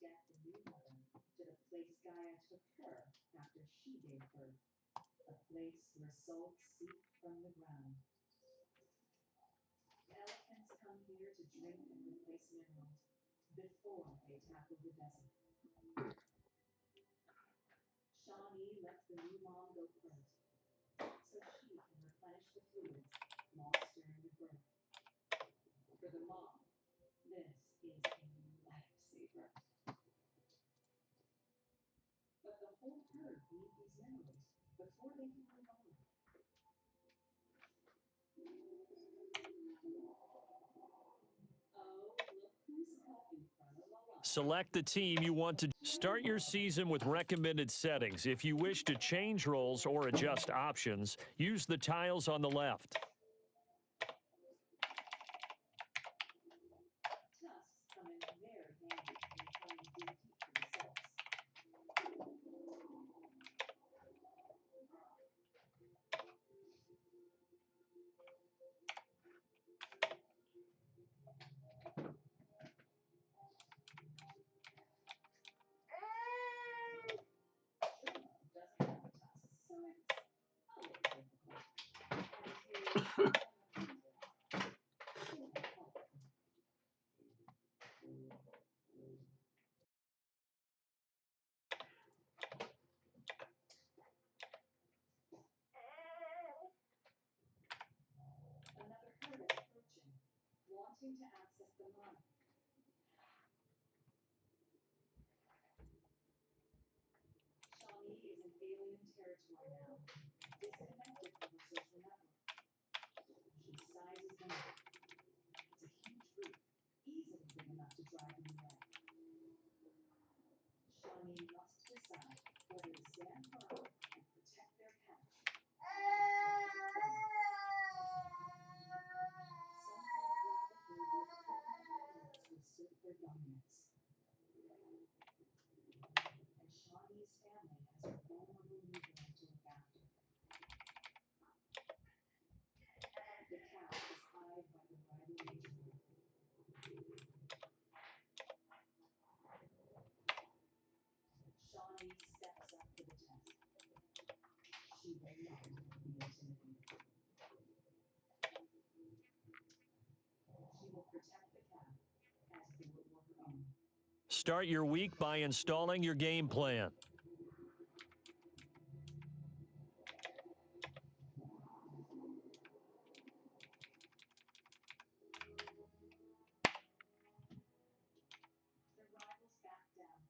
get the new mother to the place Gaia took her after she gave birth, a place where salt seeped from the ground. Elephants come here to drink and replace minerals before they tackle the desert. Shawnee lets the new mom go first, so she can replenish the fluids lost during the birth. For the mom, this is a lifesaver. But the whole herd need these minerals before they can move on. Oh, look who's happy, fra-la-la-la. Select the team you want to start your season with recommended settings. If you wish to change roles or adjust options, use the tiles on the left. Tusks come in very handy when you're trying to dig deep for the salts. Doesn't have a tusk, so it's a little difficult. And another herd is approaching, wanting to access the mine. Shawnee is in alien territory now, disconnected from her social network. She sizes them up. It's a huge group, easily big enough to drive them away. Shawnee must decide whether to stand firm and protect their catch. Their dominance. And Shawnee's family has a vulnerable newborn to look after. The cow is eyed by the rival matriarch. Shawnee steps up to the test. She will not be intimidated. She will protect the cow as if it were her own. Start your week by installing your game plan. The rivals back down.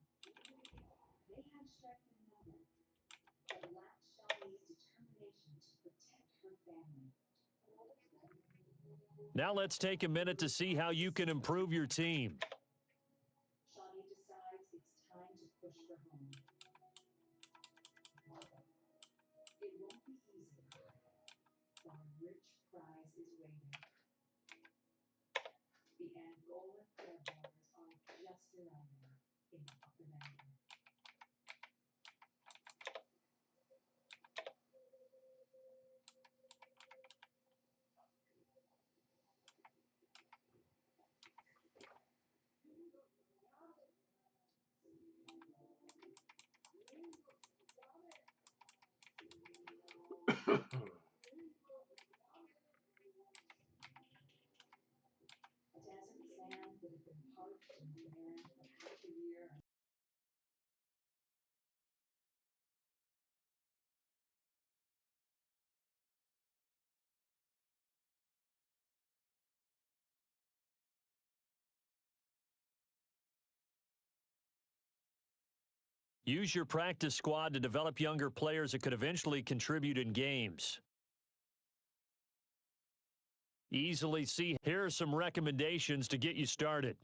They had strength in numbers, but lacked Shawnee's determination to protect her family. Now let's take a minute to see how you can improve your team. Shawnee decides it's time to push for home. It won't be easy, but a rich prize is waiting. The Angolan fair borders are just around there in the upper valley. Desert sand that had been parched and barren for half a year. Use your practice squad to develop younger players that could eventually contribute in games. Easily see, here are some recommendations to get you started.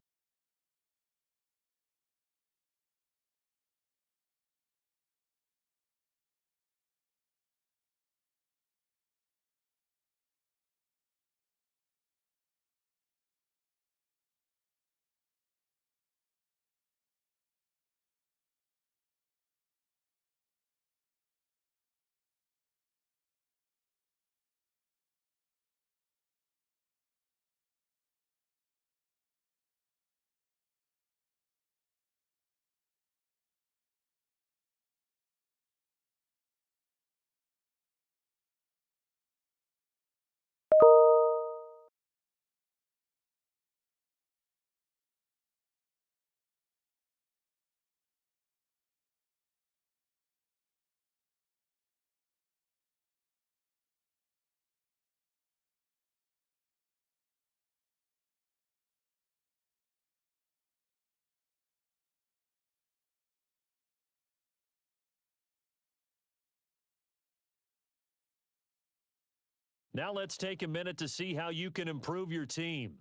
Now let's take a minute to see how you can improve your team.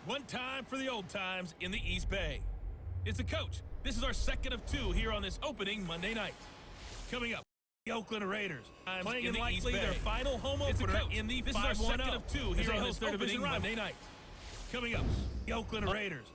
One time for the old times in the East Bay. It's the coach. This is our second of two here on this opening Monday night. Coming up, the Oakland Raiders playing in likely their final home opener in the 5-1-0. This is our second of two here on this opening Monday night. Coming up, the Oakland Raiders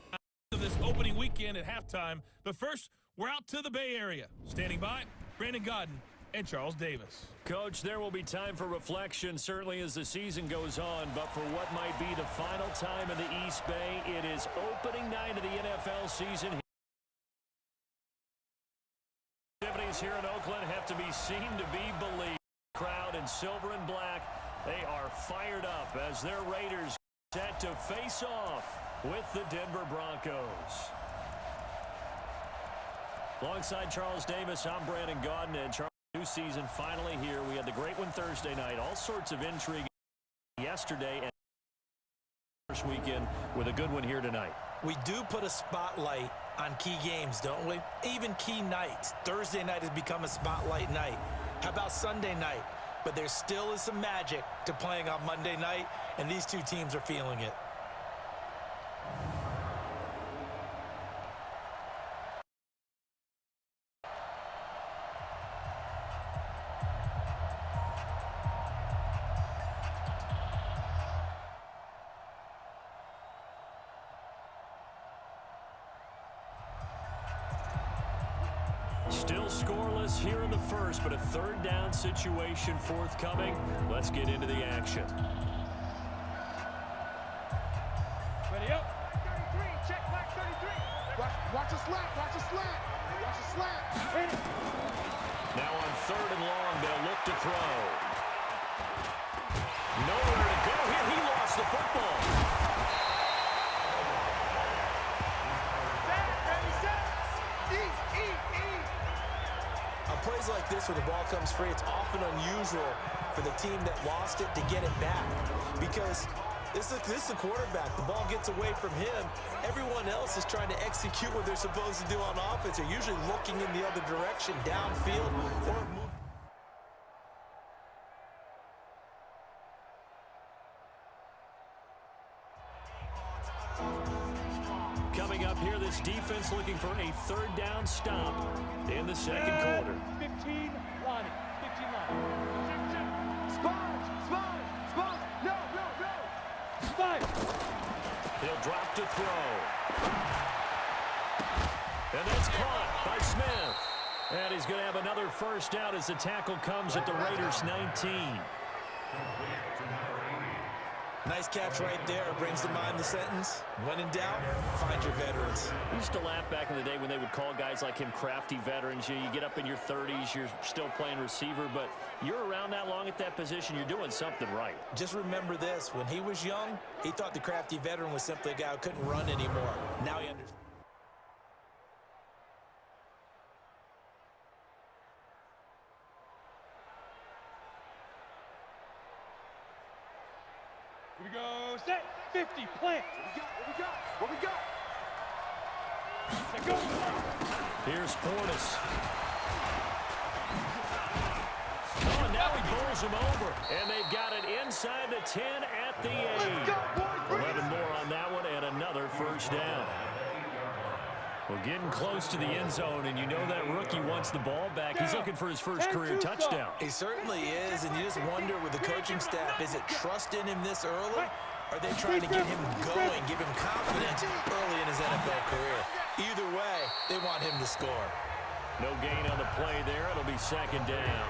of this opening weekend at halftime. But first, we're out to the Bay Area. Standing by, Brandon Godden and Charles Davis. Coach, there will be time for reflection, certainly as the season goes on, but for what might be the final time in the East Bay, it is opening night of the NFL season. Activities here in Oakland have to be seen to be believed. Crowd in silver and black, they are fired up as their Raiders set to face off with the Denver Broncos. Alongside Charles Davis, I'm Brandon Godden, and Charles. New season finally here. We had the great one Thursday night. All sorts of intrigue yesterday and first weekend with a good one here tonight. We do put a spotlight on key games, don't we? Even key nights. Thursday night has become a spotlight night. How about Sunday night? But there still is some magic to playing on Monday night, and these two teams are feeling it. Still scoreless here in the first, but a third down situation forthcoming. Let's get into the action. Ready up. 33, check back 33. Watch a slant, watch a slant, watch a slant. Now on third and long, they'll look to throw. Nowhere to go here. He lost the football. Plays like this where the ball comes free, it's often unusual for the team that lost it to get it back because this is the quarterback. The ball gets away from him. Everyone else is trying to execute what they're supposed to do on offense. They're usually looking in the other direction, downfield, or moving. Coming up here, this defense looking for a third down stop in the second quarter. 15, Lonnie. 15, Lonnie. Sponge, no. Sponge. He'll drop to throw. And that's caught by Smith. And he's going to have another first down as the tackle comes at the Raiders' 19. Nice catch right there. Brings to mind the sentence. When in doubt, find your veterans. I used to laugh back in the day when they would call guys like him crafty veterans. You get up in your 30s, you're still playing receiver, but you're around that long at that position, you're doing something right. Just remember this. When he was young, he thought the crafty veteran was simply a guy who couldn't run anymore. Now he understands. Here we go. Set. 50. Plant. What we got? Set. Go. Here's Portis. Oh, now he bowls him over. And they've got it inside the 10 at the 8. 11 more on that one and another first down. We're getting close to the end zone, and you know that rookie wants the ball back. He's looking for his first career touchdown. He certainly is, and you just wonder with the coaching staff, is it trust in him this early? Or are they trying to get him going, give him confidence early in his NFL career? Either way, they want him to score. No gain on the play there. It'll be second down.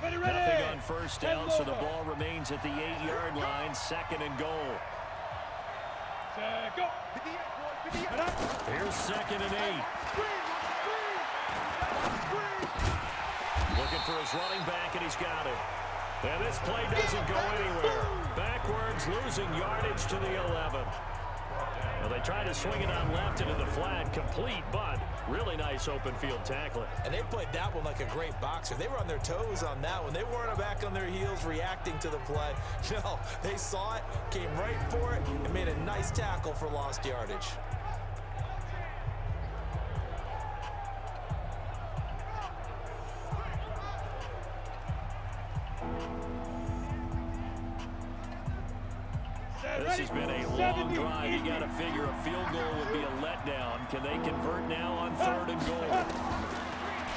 Ready. Nothing first down, so the ball remains at the 8-yard line, second and goal. Go. Here's second and 8. Looking for his running back, and he's got it. And this play doesn't go anywhere. Backwards, losing yardage to the 11. Well, they try to swing it on left into the flat, complete, but really nice open field tackling. And they played that one like a great boxer. They were on their toes on that one. They weren't back on their heels reacting to the play. No, they saw it, came right for it, and made a nice tackle for lost yardage. This has been a long drive. You got to figure a field goal would be a letdown. Can they convert now on third and goal?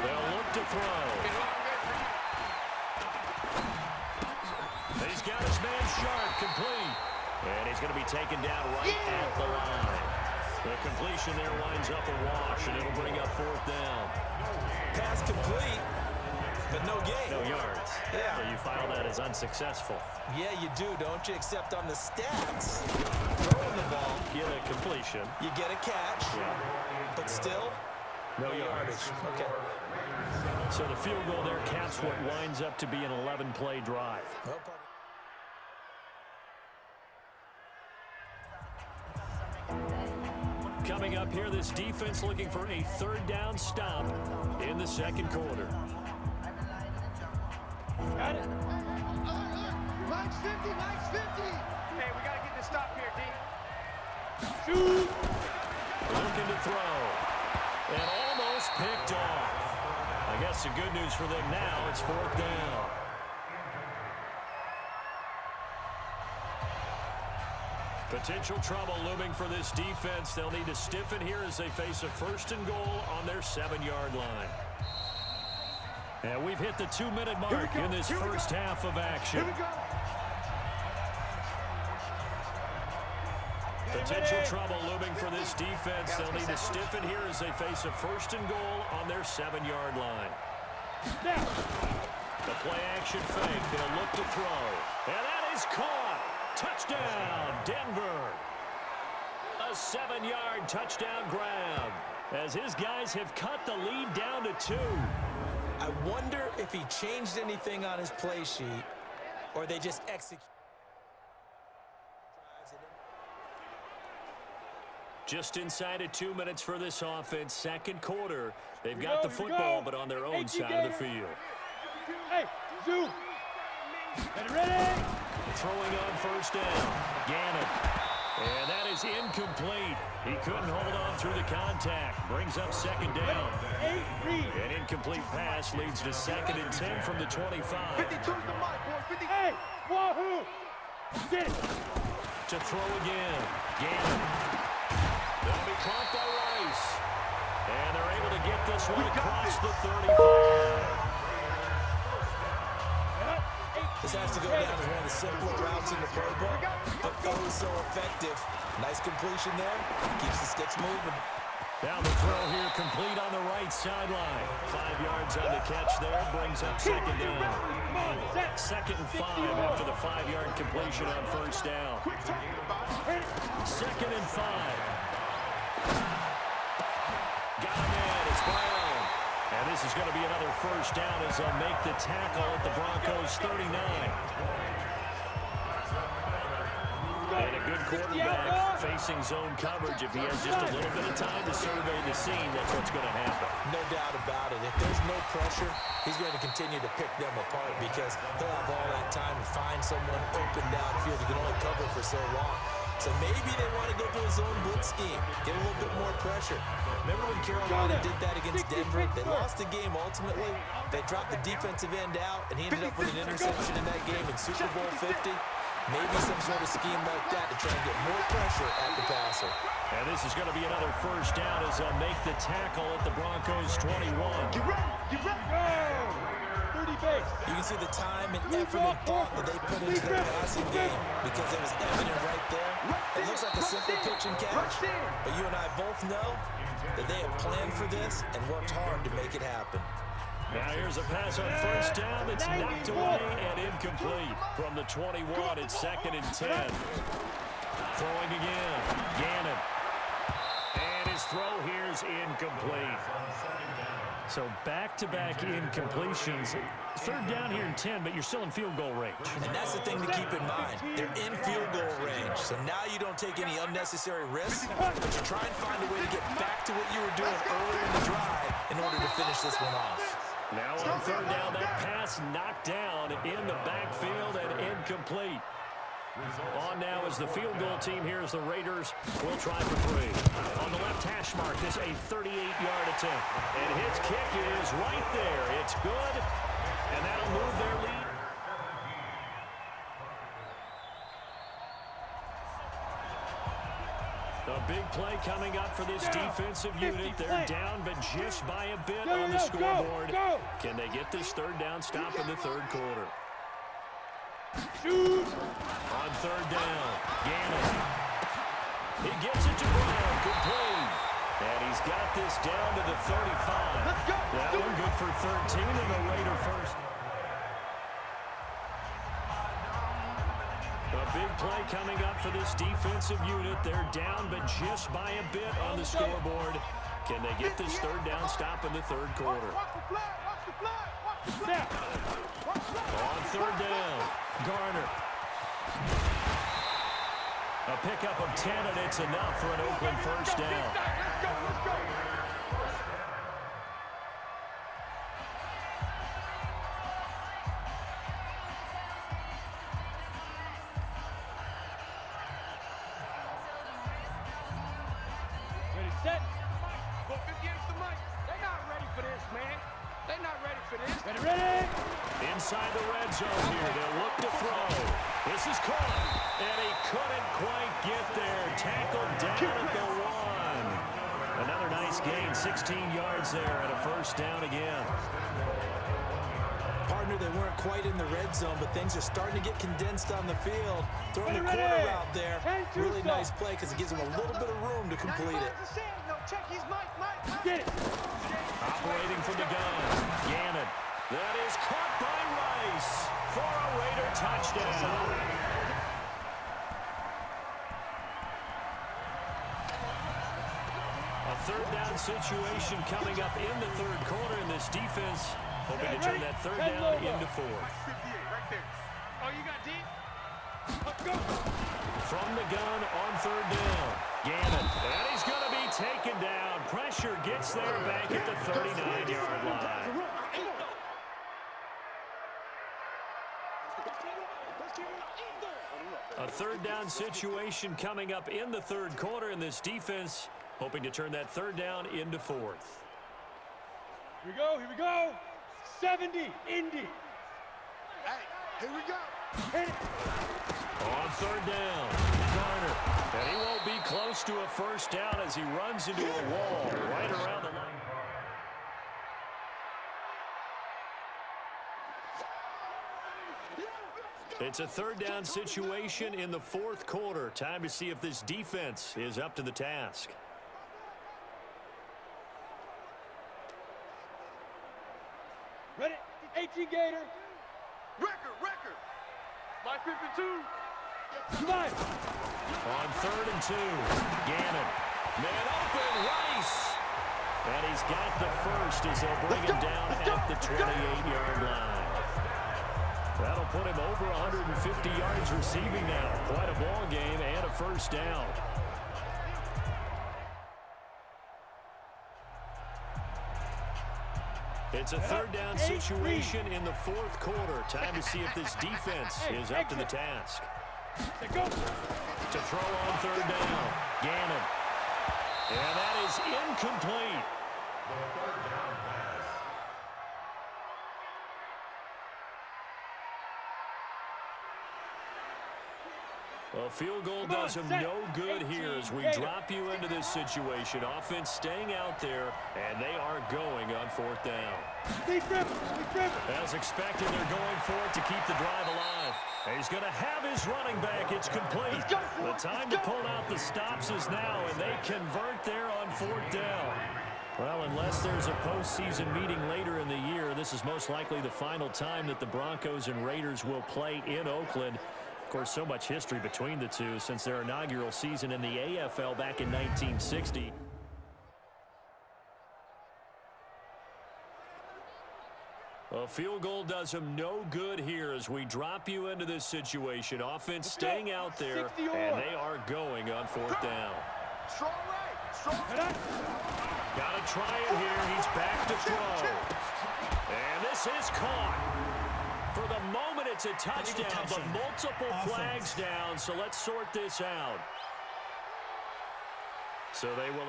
They'll look to throw. He's got his man Sharp complete. And he's going to be taken down right at the line. The completion there winds up a wash, and it'll bring up fourth down. Pass complete, but no gain. No yards. Yeah. So you file that as unsuccessful. Yeah, you do, don't you? Except on the stats. Throwing the ball, Get a completion. you get a catch, Yeah. but still, No yardage. Okay. So the field goal there caps what winds up to be an 11-play drive. Well, Coming up here, this defense looking for a third down stop in the second quarter. Got it. Mike's 50, Mike's 50. Hey, we got to get this stop here, D. Shoot! Looking to throw. And almost picked off. I guess the good news for them now, it's fourth down. Potential trouble looming for this defense. They'll need to stiffen here as they face a first and goal on their 7-yard line. And we've hit the 2-minute mark in this first half of action. Here we go. Potential trouble looming for this defense. They'll need to stiffen here as they face a first and goal on their 7-yard line. The play action fake. They'll look to throw. And that is caught. Touchdown, Denver. A 7-yard touchdown grab as his guys have cut the lead down to 2. I wonder if he changed anything on his play sheet or they just execute. Just inside of 2 minutes for this offense. Second quarter. They've got the football, but on their own side of the field. Hey, zoom. Get ready. Throwing on first down. Gannon. And that is incomplete. He couldn't hold on through the contact. Brings up second down. An incomplete pass leads to second and 10 from the 25. 52's the mark, boy. 50. Hey, wahoo. Get it. To throw again. Gannon. They'll be caught by Rice. And they're able to get this one across the 35. This has to go down as one of the simpler routes in the playbook, but oh so effective. Nice completion there. Keeps the sticks moving. Down the throw here, complete on the right sideline. 5 yards on the catch there, brings up second down. Second and 5 after the 5-yard completion on first down. Second and 5. Got him in, it's Brown. And this is going to be another first down as they'll make the tackle at the Broncos' 39. And a good quarterback facing zone coverage. If he has just a little bit of time to survey the scene, that's what's going to happen. No doubt about it. If there's no pressure, he's going to continue to pick them apart because he'll have all that time to find someone open downfield. He can only cover for so long. So maybe they want to go to a zone blitz scheme, get a little bit more pressure. Remember when Carolina did that against Denver? They lost the game ultimately. They dropped the defensive end out, and he ended up with an interception in that game in Super Bowl 50. Maybe some sort of scheme like that to try and get more pressure at the passer. And this is going to be another first down as they'll make the tackle at the Broncos' 21. Get ready. Get ready. Go. 30 base. You can see the time and effort and thought that they put into their passing game because it was evident right there. It looks like a simple pitch and catch, but you and I both know that they have planned for this and worked hard to make it happen. Now here's a pass on first down. It's knocked away and incomplete. From the 21, it's 2nd and 10. Throwing again. Gannon. And his throw here is incomplete. So back-to-back incompletions. 3rd down here in 10, but you're still in field goal range. And that's the thing to keep in mind. They're in field goal range. So now you don't take any unnecessary risks, but you try and find a way to get back to what you were doing earlier in the drive in order to finish this one off. Now on 3rd down, that pass knocked down in the backfield and incomplete. On now is the field goal team here as the Raiders will try for 3. On the left hash mark, this a 38-yard attempt. And his kick is right there. It's good, and that'll move their lead. A big play coming up for this defensive unit. They're down, but just by a bit on the scoreboard. Can they get this 3rd down stop in the 3rd quarter? Shoot! On 3rd down, Gannon. He gets it to Brown, complete. And he's got this down to the 35. That one good for 13 and a Raider first. A big play coming up for this defensive unit. They're down, but just by a bit on the scoreboard. Can they get this 3rd down stop in the 3rd quarter? On 3rd down, Garner. A pickup of 10, and it's enough for an Oakland first down. Ready, set. Go 58's the mic. They're not ready for this, man. They're not ready for this. Ready, ready. Inside the red zone here, they'll look to throw. This is caught, and he couldn't quite get there. Tackled down at the 1. Another nice gain, 16 yards there, and a first down again. Partner, they weren't quite in the red zone, but things are starting to get condensed on the field. Throwing the corner route there. Really nice play because it gives them a little bit of room to complete it. No, check his mic. Get it. Operating from the gun, Gannon. That is caught by Rice for a Raider touchdown. A 3rd down situation coming up in the 3rd quarter, and this defense hoping to turn that 3rd down into 4th. Right there. Oh, you got deep? Let's go. From the gun on 3rd down, Gannon. And he's going to be taken down. Pressure gets there back at the 39-yard line. A 3rd down situation coming up in the 3rd quarter, and this defense hoping to turn that 3rd down into 4th. Here we go. 70, Indy. Hey, here we go. Hit it. On 3rd down, Garner. And he won't be close to a first down as he runs into a wall right around the line. It's a 3rd down situation in the 4th quarter. Time to see if this defense is up to the task. Ready, 18 Gator. Record. My 52. Come on. On 3rd and 2, Gannon. Man open, Rice. And he's got the first as they'll bring him down at the 28-yard line. That'll put him over 150 yards receiving now. Quite a ball game and a first down. It's a 3rd down situation in the 4th quarter. Time to see if this defense is up to the task. To throw on 3rd down, Gannon. And that is incomplete. A field goal does him no good here as we drop you into this situation. Offense staying out there, and they are going on 4th down. As expected, they're going for it to keep the drive alive. And he's going to have his running back. It's complete. The time to pull out the stops is now, and they convert there on 4th down. Well, unless there's a postseason meeting later in the year, this is most likely the final time that the Broncos and Raiders will play in Oakland. Of course, so much history between the two since their inaugural season in the AFL back in 1960. A field goal does them no good here as we drop you into this situation. Offense staying out there, and they are going on fourth down. Got to try it here. He's back to throw. And this is caught. For the moment, it's a touchdown, but multiple flags down, so let's sort this out. So they will...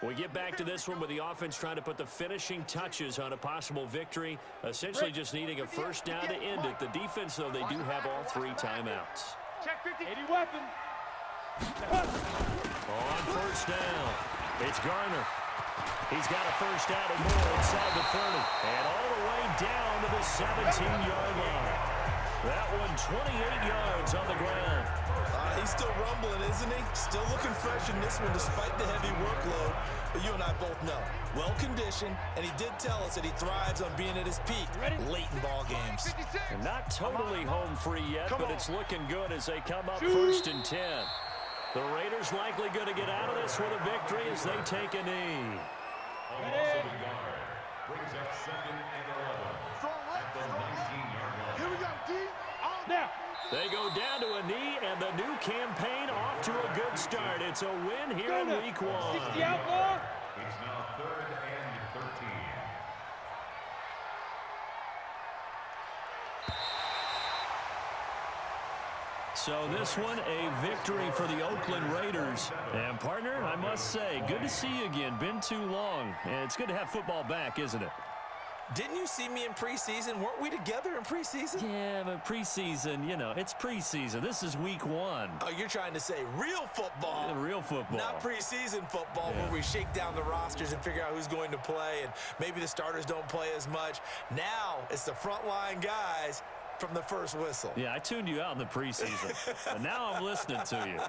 We get back to this one with the offense trying to put the finishing touches on a possible victory, essentially just needing a first down to end it. The defense, though, they do have all 3 timeouts. Check 50. 80 weapon. On first down, it's Garner. He's got a first down and more inside the 30, and all the way down to the 17-yard line. That one 28 yards on the ground. He's still rumbling, isn't he? Still looking fresh in this one despite the heavy workload. But you and I both know, well-conditioned, and he did tell us that he thrives on being at his peak late in ball games. And not totally home free yet, but it's looking good as they come up first and 10. The Raiders likely going to get out of this with a victory as they take a knee. Brings up 2nd and 11 at the 19-yard line. Here we go, D. Now. They go down to a knee, and the new campaign off to a good start. It's a win here in week 1. 60 outlaw. It's now 3rd and 13. So this one, a victory for the Oakland Raiders. And, partner, I must say, good to see you again. Been too long. And it's good to have football back, isn't it? Didn't you see me in preseason? Weren't we together in preseason? Yeah, but preseason, you know, it's preseason. This is week 1. Oh, you're trying to say real football. Yeah, real football. Not preseason football where we shake down the rosters and figure out who's going to play, and maybe the starters don't play as much. Now it's the frontline guys from the first whistle. Yeah, I tuned you out in the preseason, but now I'm listening to you.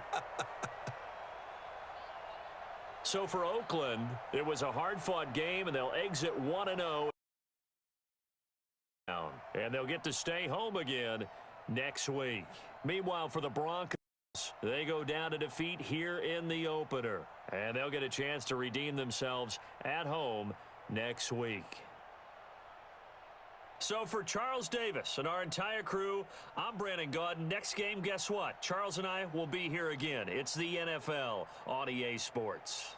So for Oakland, it was a hard-fought game, and they'll exit 1-0. And they'll get to stay home again next week. Meanwhile, for the Broncos, they go down to defeat here in the opener. And they'll get a chance to redeem themselves at home next week. So for Charles Davis and our entire crew, I'm Brandon Gaudin. Next game, guess what? Charles and I will be here again. It's the NFL on EA Sports.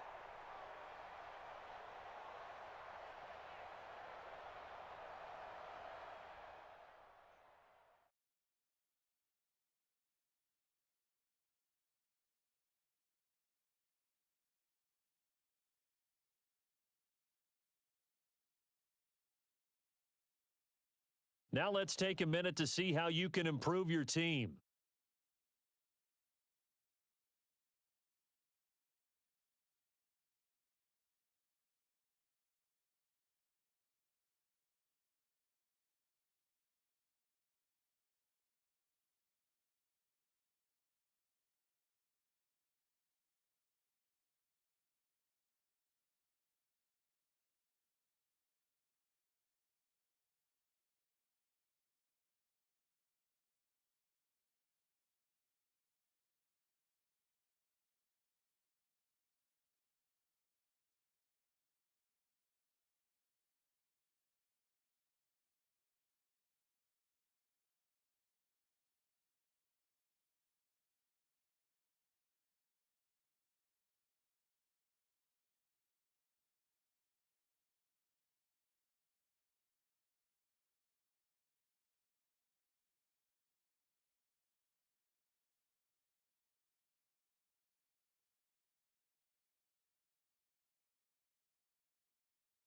Now let's take a minute to see how you can improve your team.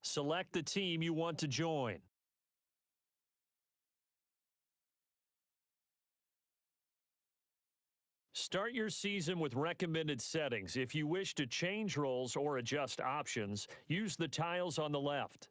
Select the team you want to join. Start your season with recommended settings. If you wish to change roles or adjust options, use the tiles on the left.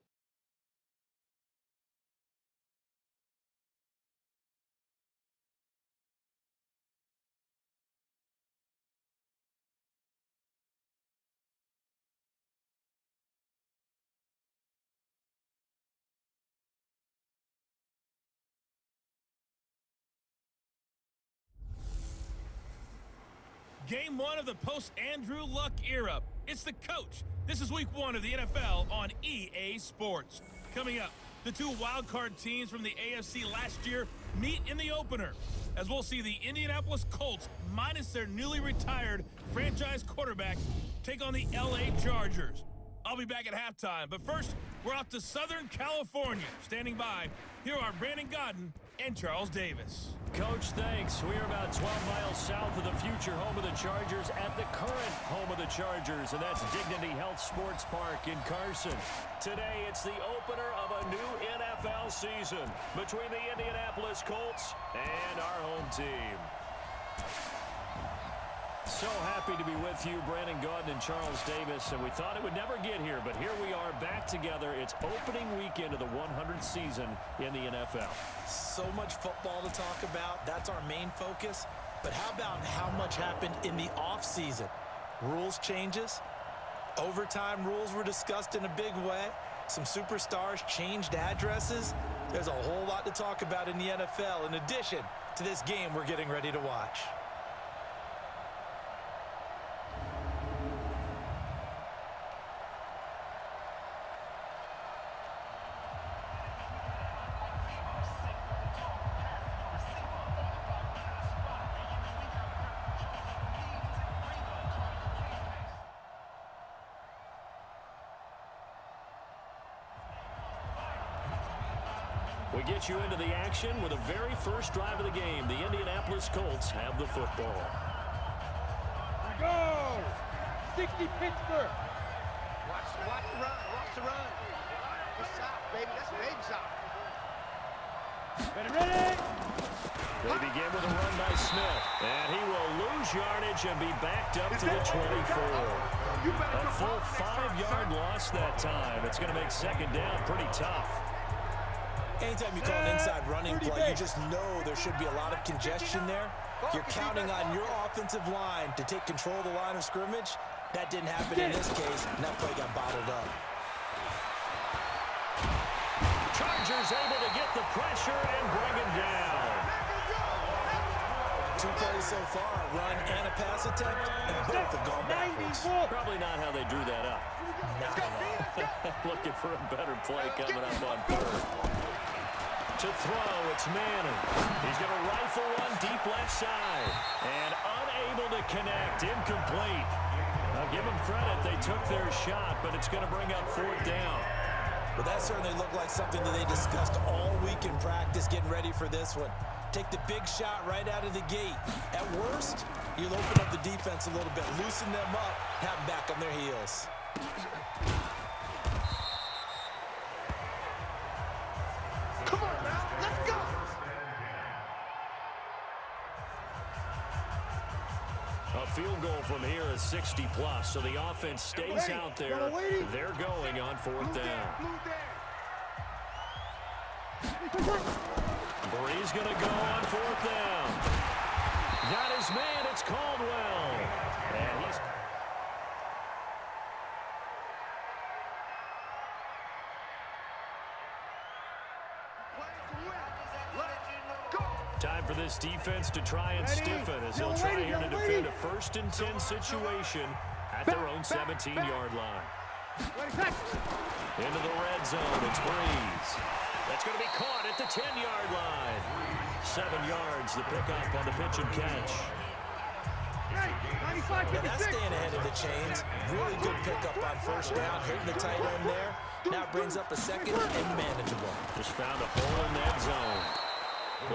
Game 1 of the post-Andrew Luck era. It's the coach. This is week 1 of the NFL on EA Sports. Coming up, the two wildcard teams from the AFC last year meet in the opener, as we'll see the Indianapolis Colts, minus their newly retired franchise quarterback, take on the LA Chargers. I'll be back at halftime, but first, we're off to Southern California. Standing by, here are Brandon Godden and Charles Davis. Coach, thanks. We are about 12 miles south of the future home of the Chargers at the current home of the Chargers, and that's Dignity Health Sports Park in Carson. Today, it's the opener of a new NFL season between the Indianapolis Colts and our home team. So happy to be with you, Brandon Gaudin and Charles Davis, and we thought it would never get here, but here we are back together. It's opening weekend of the 100th season in the NFL. So much football to talk about. That's our main focus. But how about how much happened in the offseason? Rules changes. Overtime rules were discussed in a big way. Some superstars changed addresses. There's a whole lot to talk about in the NFL in addition to this game we're getting ready to watch. We get you into the action with the very first drive of the game. The Indianapolis Colts have the football. Go! 60 Pittsburgh. Watch the run. Watch the run. That's south, baby. That's baby south. Ready? They begin with a run by Smith, and he will lose yardage and be backed up to the 24. A full 5-yard loss that time. It's going to make second down pretty tough. Anytime you call an inside running play, you just know there should be a lot of congestion there. You're counting on your offensive line to take control of the line of scrimmage. That didn't happen in this case, and that play got bottled up. Chargers able to get the pressure and bring him down. 2 plays so far, a run and a pass attempt, and both have gone backwards. Probably not how they drew that up. Not at all. Looking for a better play coming up on third. To throw, it's Manning. He's going to rifle one deep left side. And unable to connect, incomplete. I'll give them credit, they took their shot, but it's going to bring up 4th down. Well, that certainly looked like something that they discussed all week in practice getting ready for this one. Take the big shot right out of the gate. At worst, you'll open up the defense a little bit, loosen them up, have them back on their heels. Come on now. Let's go. A field goal from here is 60+, so the offense stays out there. They're going on 4th down. Bree's going to go on 4th down. Got his man, it's Caldwell. And he's... Time for this defense to try and stiffen as they'll try here to defend a 1st and 10 situation at their own 17-yard line. Into the red zone, it's Breeze. That's going to be caught at the 10-yard line. 7 yards, the pickup on the pitch and catch. Now that's staying ahead of the chains. Really good pickup on 1st down, hitting the tight end there. Now it brings up a 2nd and manageable. Just found a hole in that zone.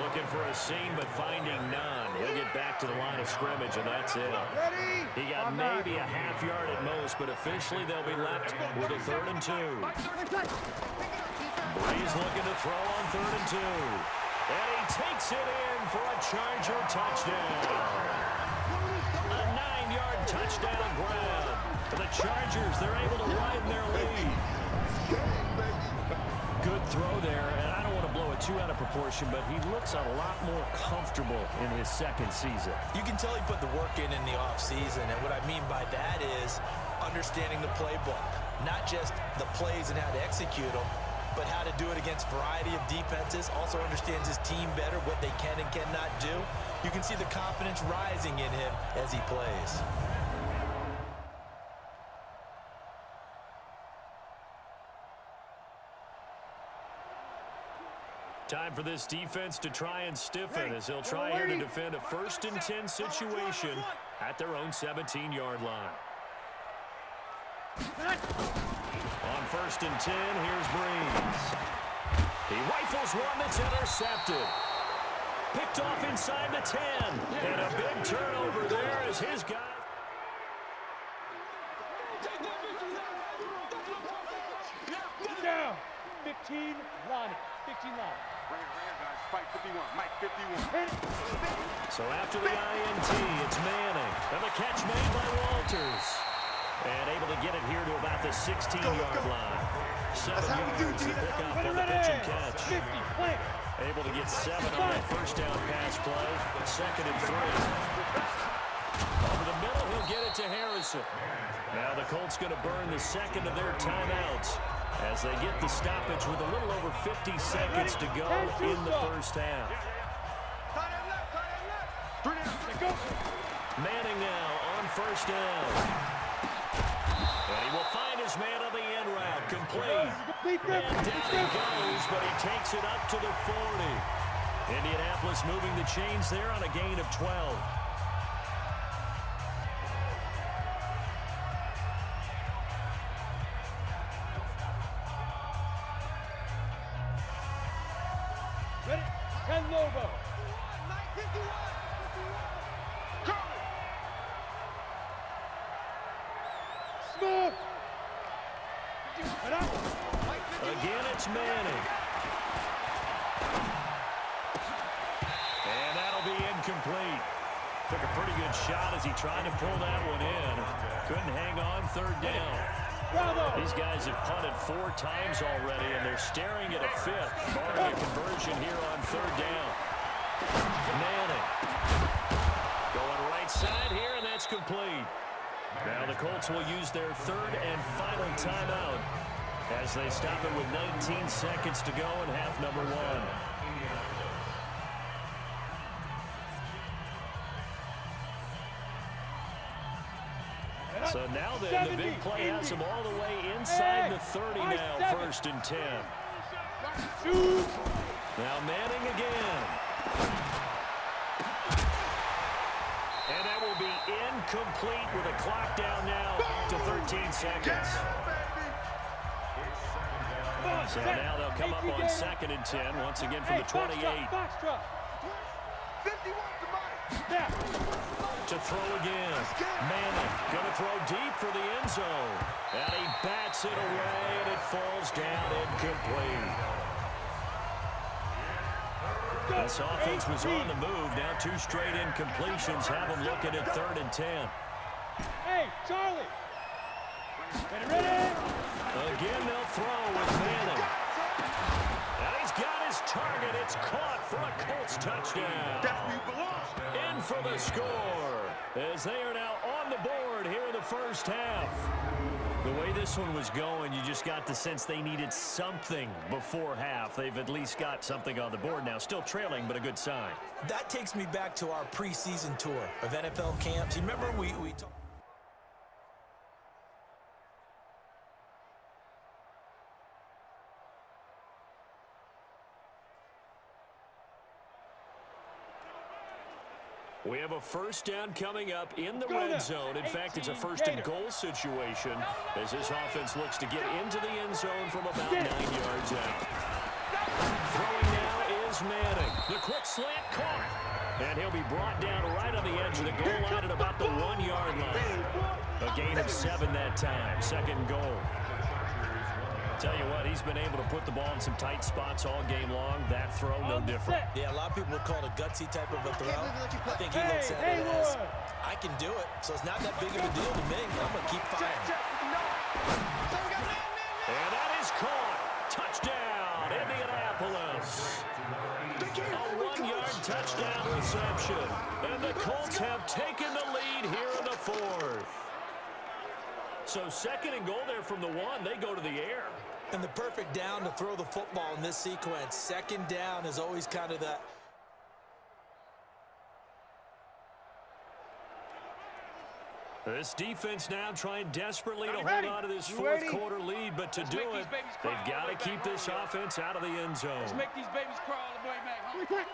Looking for a seam, but finding none. He'll get back to the line of scrimmage, and that's it. He got maybe a half yard at most, but officially they'll be left with a 3rd and 2. Breeze looking to throw on 3rd and 2. And he takes it in for a Charger touchdown. A 9-yard touchdown grab. For the Chargers, they're able to widen their lead. Good throw there, and I don't want to blow it too out of proportion, but he looks a lot more comfortable in his 2nd season. You can tell he put the work in the offseason, and what I mean by that is understanding the playbook, not just the plays and how to execute them, but how to do it against a variety of defenses, also understands his team better, what they can and cannot do. You can see the confidence rising in him as he plays. Time for this defense to try and stiffen as they'll try here to defend a 1st and 10 situation at their own 17-yard line. On 1st and 10, here's Breeze. He rifles one that's intercepted. Picked off inside the 10. And a big turnover there as his guy. Down. 15, Lonnie. 15 Lonnie. Spike 51, Mike 51. So after the INT, it's Manning. And the catch made by Walters. And able to get it here to about the 16-yard line. 7 yards to pick up on the pitch and catch. 50, play. Able to get 7 on that first down pass play. 2nd and 3. Over the middle, he'll get it to Harrison. Now the Colts going to burn the 2nd of their timeouts as they get the stoppage with a little over 50 seconds to go in the first half. Manning now on 1st down. And he will find his man on the end route. Complete. And down he goes, but he takes it up to the 40. Indianapolis moving the chains there on a gain of 12. Ready? 10 logo. Smooth. Again, it's Manning. And that'll be incomplete. Took a pretty good shot as he tried to pull that one in. Couldn't hang on 3rd down. Bravo. These guys have punted 4 times already, and they're staring at a 5th, barring a conversion here on 3rd down. Manning. Going right side here, and that's complete. Now the Colts will use their 3rd and final timeout as they stop it with 19 seconds to go in half number 1. So now then, the big play has them all the way inside the 30 now, 1st and 10. Now Manning again. And that will be incomplete with a clock down now to 13 seconds. So now they'll come up on 2nd and 10, once again from the 28. To throw again. Manning going to throw deep for the end zone. And he bats it away, and it falls down incomplete. This offense was on the move. Now 2 straight incompletions have them looking at 3rd and 10. Hey, Charlie. Ready? Again, they'll throw with Manning. And he's got his target. It's caught for a Colts touchdown. In for the score, as they are now on the board here in the first half. The way this one was going, you just got the sense they needed something before half. They've at least got something on the board now. Still trailing, but a good sign. That takes me back to our preseason tour of NFL camps. You remember we talked. We have a first down coming up in the red zone. In fact, it's a 1st and goal situation as this offense looks to get into the end zone from about 9 yards out. Throwing now is Manning. The quick slant caught. And he'll be brought down right on the edge of the goal line at about the 1-yard line. A gain of 7 that time. 2nd and goal. Tell you what, he's been able to put the ball in some tight spots all game long. That throw, no different. Yeah, a lot of people would call it a gutsy type of a throw. I think he looks at it as, I can do it, so it's not that big of a deal to me. I'm going to keep firing. And that is caught. Touchdown, Indianapolis. A 1-yard touchdown reception. And the Colts have taken the lead here in the 4th. So 2nd and goal there from the 1. They go to the air. And the perfect down to throw the football in this sequence. Second down is always kind of that. This defense now trying desperately to hold on to this fourth quarter lead, but to do it, they've got to keep this offense out of the end zone. Let's make these babies crawl all the way back.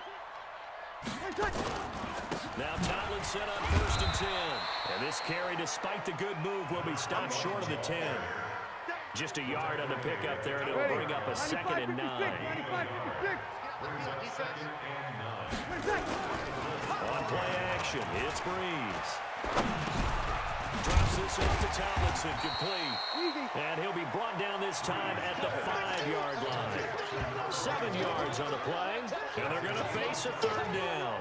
Now Tomlin set up 1st and 10. And this carry, despite the good move, will be stopped short of the 10. Just a yard on the pickup there, and it'll bring up a 2nd and 9. On play action, it's Breeze. Drops this off to Tomlinson, complete. And he'll be brought down this time at the 5-yard line. 7 yards on the play, and they're going to face a 3rd down.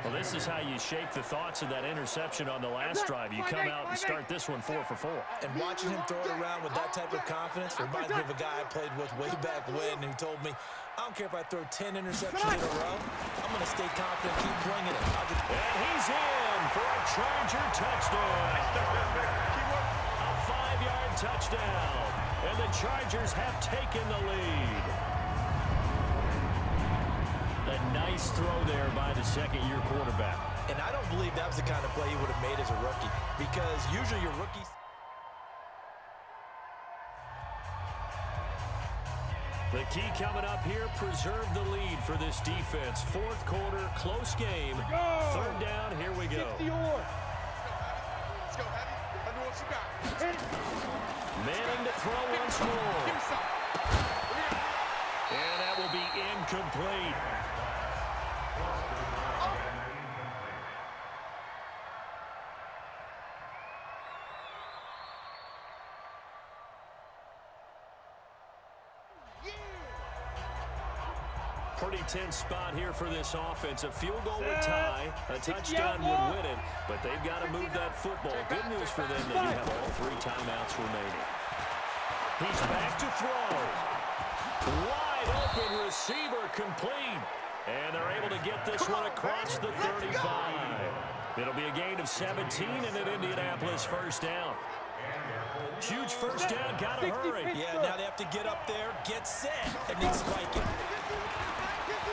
Well, this is how you shake the thoughts of that interception on the last drive. You come out and start this one 4 for 4. And watching him throw it around with that type of confidence reminds me of a guy I played with way back when who told me, I don't care if I throw 10 interceptions in a row, I'm going to stay confident, keep winging it. And he's in for a Charger touchdown. A 5-yard touchdown. And the Chargers have taken the lead. A nice throw there by the second-year quarterback. And I don't believe that was the kind of play he would have made as a rookie, because usually your rookies... The key coming up here, preserve the lead for this defense. 4th quarter, close game. 3rd down, here we go. Let's go, Heavy. I know what you got. Manning to throw once more. And that will be incomplete. Pretty tense spot here for this offense. A field goal would tie, a touchdown would win it, but they've got to move that football. Good news for them, they do have all 3 timeouts remaining. He's back to throw. Wide open receiver, complete. And they're able to get this one across the 35. It'll be a gain of 17 and an Indianapolis 1st down. Huge 1st down, gotta hurry. Yeah, now they have to get up there, get set, and then spike it.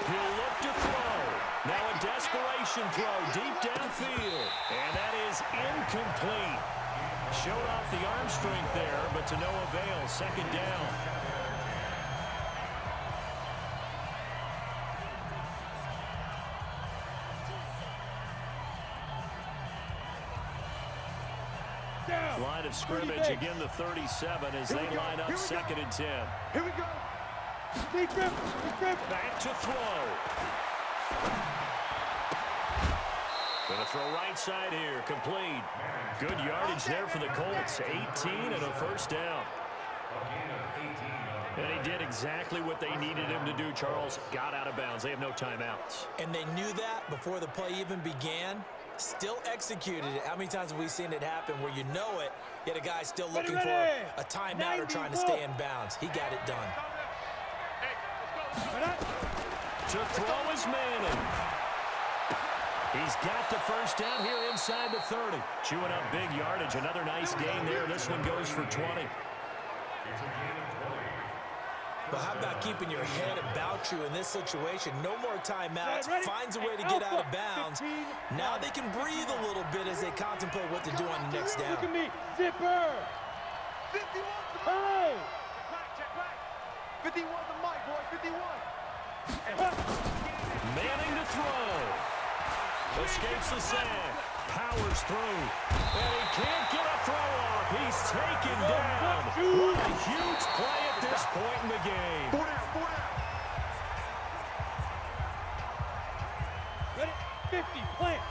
He'll look to throw. Now a desperation throw deep downfield. And that is incomplete. Showed off the arm strength there, but to no avail. 2nd down. Line of scrimmage, again the 37 as they line up 2nd and 10. Here we go. Back to throw. Gonna throw right side here, complete. Good yardage there for the Colts. 18 and a 1st down. And he did exactly what they needed him to do, Charles. Got out of bounds. They have no timeouts. And they knew that before the play even began. Still executed it. How many times have we seen it happen where you know it, yet a guy still looking for a timeout or trying to stay in bounds? He got it done. To throw is Manning. He's got the 1st down here inside the 30. Chewing up big yardage. Another nice gain there. This one goes for 20. But how about keeping your head about you in this situation? No more timeouts. Finds a way to get out of bounds. Now they can breathe a little bit as they contemplate what to do on the next down. Look at me. Zipper. 51. Hey. Check back. 51 the mic, boy. 51. Manning to throw. Escapes the sack. Powers through. And he can't get a throw off. He's taken down. What a huge play at this point in the game. 4 down. Ready? 50. Plant.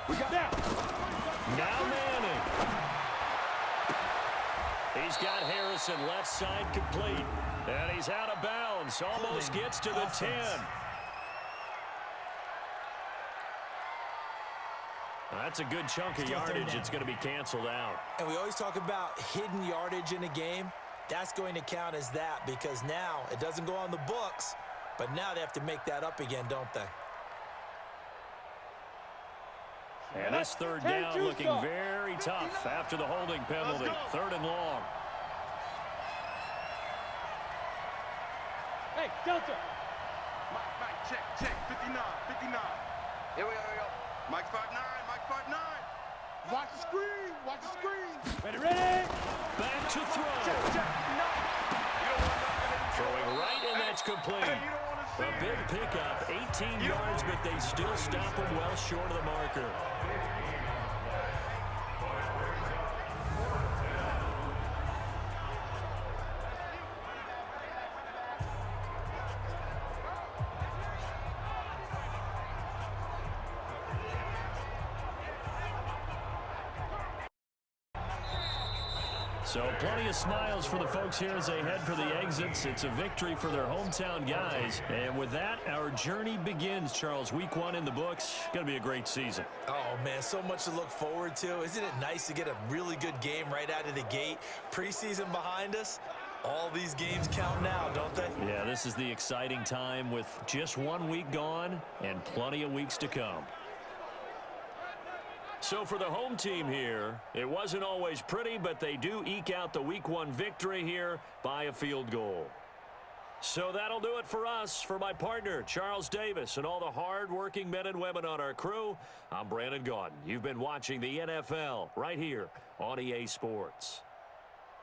We got down. Now Manning. He's got Harrison left side complete. And he's out of bounds. Almost gets to the 10. That's a good chunk of yardage. It's going to be canceled out. And we always talk about hidden yardage in a game. That's going to count as that because now it doesn't go on the books, but now they have to make that up again, don't they? And this third down looking very tough after the holding penalty. 3rd and long. Hey, Delta. Mike, check. 59. Here we go. Mike 5'9", Mike 5'9". Watch the screen. Ready. Back to throw. Check. No. You don't want nothing. Throwing right, and that's complete. You don't want to see A big pickup, 18 yards, but they still stop him well short of the marker. So plenty of smiles for the folks here as they head for the exits. It's a victory for their hometown guys. And with that, our journey begins, Charles. Week 1 in the books. Going to be a great season. Oh, man, so much to look forward to. Isn't it nice to get a really good game right out of the gate? Preseason behind us. All these games count now, don't they? Yeah, this is the exciting time with just 1 week gone and plenty of weeks to come. So for the home team here, it wasn't always pretty, but they do eke out the Week 1 victory here by a field goal. So that'll do it for us. For my partner, Charles Davis, and all the hard-working men and women on our crew, I'm Brandon Gaudin. You've been watching the NFL right here on EA Sports.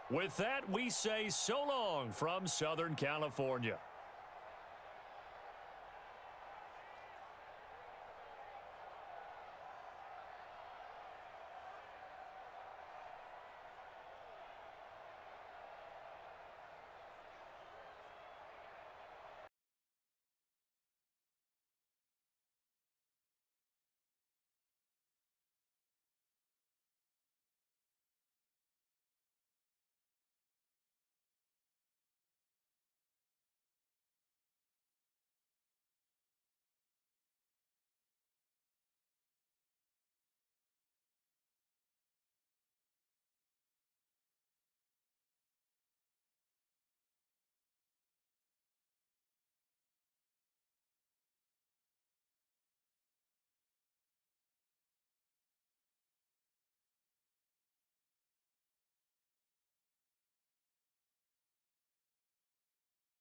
With that, we say so long from Southern California.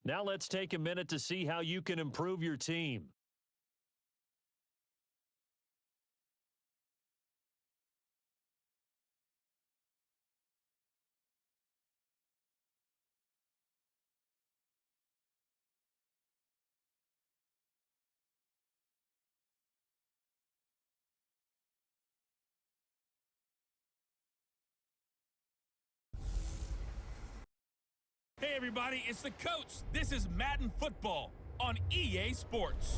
Now let's take a minute to see how you can improve your team. Hey everybody, it's the coach. This is Madden Football on EA Sports.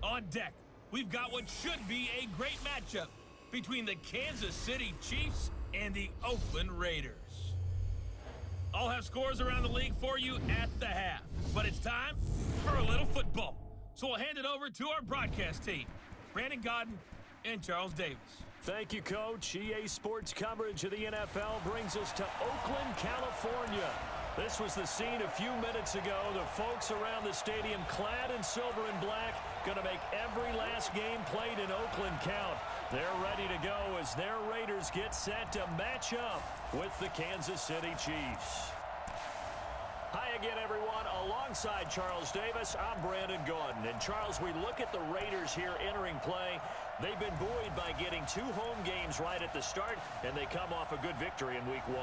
On deck, we've got what should be a great matchup between the Kansas City Chiefs and the Oakland Raiders. I'll have scores around the league for you at the half, but it's time for a little football. So we'll hand it over to our broadcast team, Brandon Gaudin and Charles Davis. Thank you, Coach. EA Sports coverage of the NFL brings us to Oakland, California. This was the scene a few minutes ago. The folks around the stadium clad in silver and black going to make every last game played in Oakland count. They're ready to go as their Raiders get set to match up with the Kansas City Chiefs. Hi again, everyone. Alongside Charles Davis, I'm Brandon Gaudin. And Charles, we look at the Raiders here entering play. They've been buoyed by getting 2 home games right at the start, and they come off a good victory in Week 1.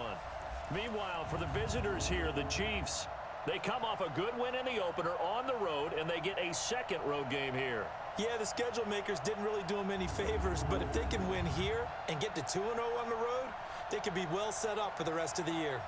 Meanwhile, for the visitors here, the Chiefs, they come off a good win in the opener on the road, and they get a second road game here. Yeah, the schedule makers didn't really do them any favors, but if they can win here and get to 2-0 on the road, they could be well set up for the rest of the year.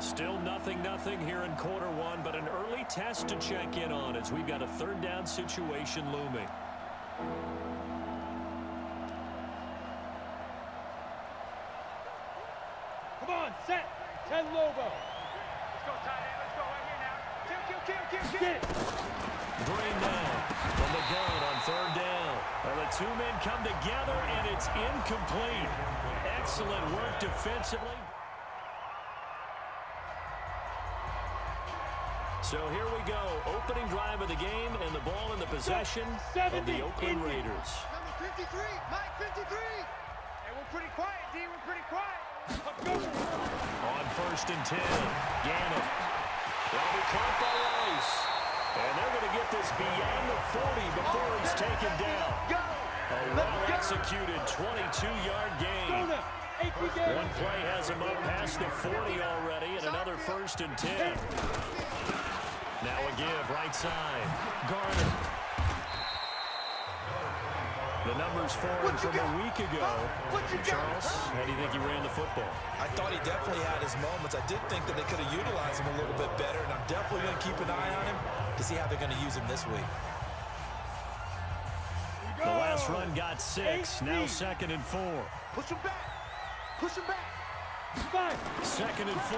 Still 0-0 here in quarter one, but an early test to check in on as we've got a third down situation looming. Come on, set. 10 Lobo. Let's go, tight end. Let's go right here now. Kill. Get it. Green now from the gun on third down. And the two men come together, and it's incomplete. Excellent work defensively. So here we go. Opening drive of the game, and the ball in the possession of the Oakland Raiders. Number 53, Mike 53. Hey, we're pretty quiet, D. We're pretty quiet. On 1st and 10, Gannon. That'll be caught by Rice. And they're going to get this beyond the 40 before he's taken down. A well-executed 22-yard gain. One play has him up past the 40 already, and another 1st and 10. Now a give, right side. Garner. The numbers forward from a week ago. Charles, how do you think he ran the football? I thought he definitely had his moments. I did think that they could have utilized him a little bit better, and I'm definitely going to keep an eye on him to see how they're going to use him this week. The last run got 6. Now 2nd and 4. Push him back. Push him back. 2nd and 4.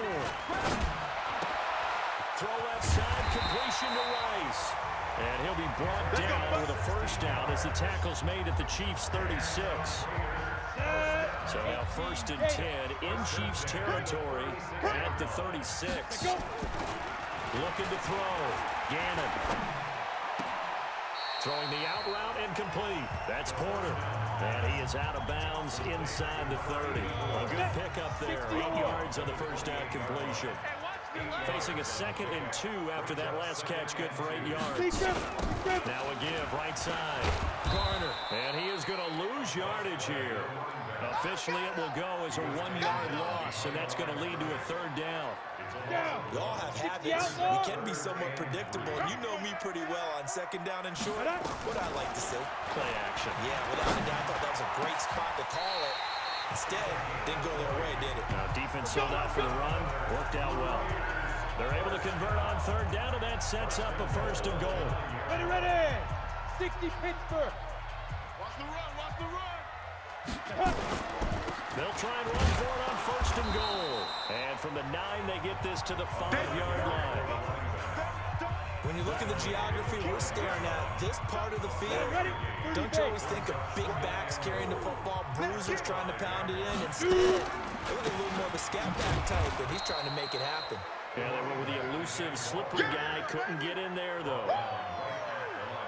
Throw left side, completion to Rice. And he'll be brought down with a 1st down as the tackle's made at the Chiefs' 36. So now 1st and 10 in Chiefs territory at the 36. Looking to throw. Gannon. Throwing the out route incomplete. That's Porter. And he is out of bounds inside the 30. A good pickup there. 8 yards on the 1st down completion. Facing a 2nd and 2 after that last catch, good for 8 yards. Now a give, right side. Garner, and he is going to lose yardage here. Officially, it will go as a 1-yard loss, and that's going to lead to a 3rd down. We all have habits. We can be somewhat predictable, and you know me pretty well on 2nd down and short. What I like to say? Play action. Yeah, without a doubt, I thought that was a great spot to call it. Instead, didn't go their way, did it? Now, defense sold out for the run. Worked out well. They're able to convert on 3rd down, and that sets up a 1st and goal. Ready. 60 Pittsburgh. Watch the run. Watch the run. They'll try and run for it on 1st and goal. And from the 9, they get this to the 5-yard line. When you look at the geography, we're staring at this part of the field. Don't you always think of big backs carrying the football, bruisers trying to pound it in? Instead, look at a little more of a scat back type, and he's trying to make it happen. Yeah, they went with the elusive, slippery guy. Couldn't get in there, though.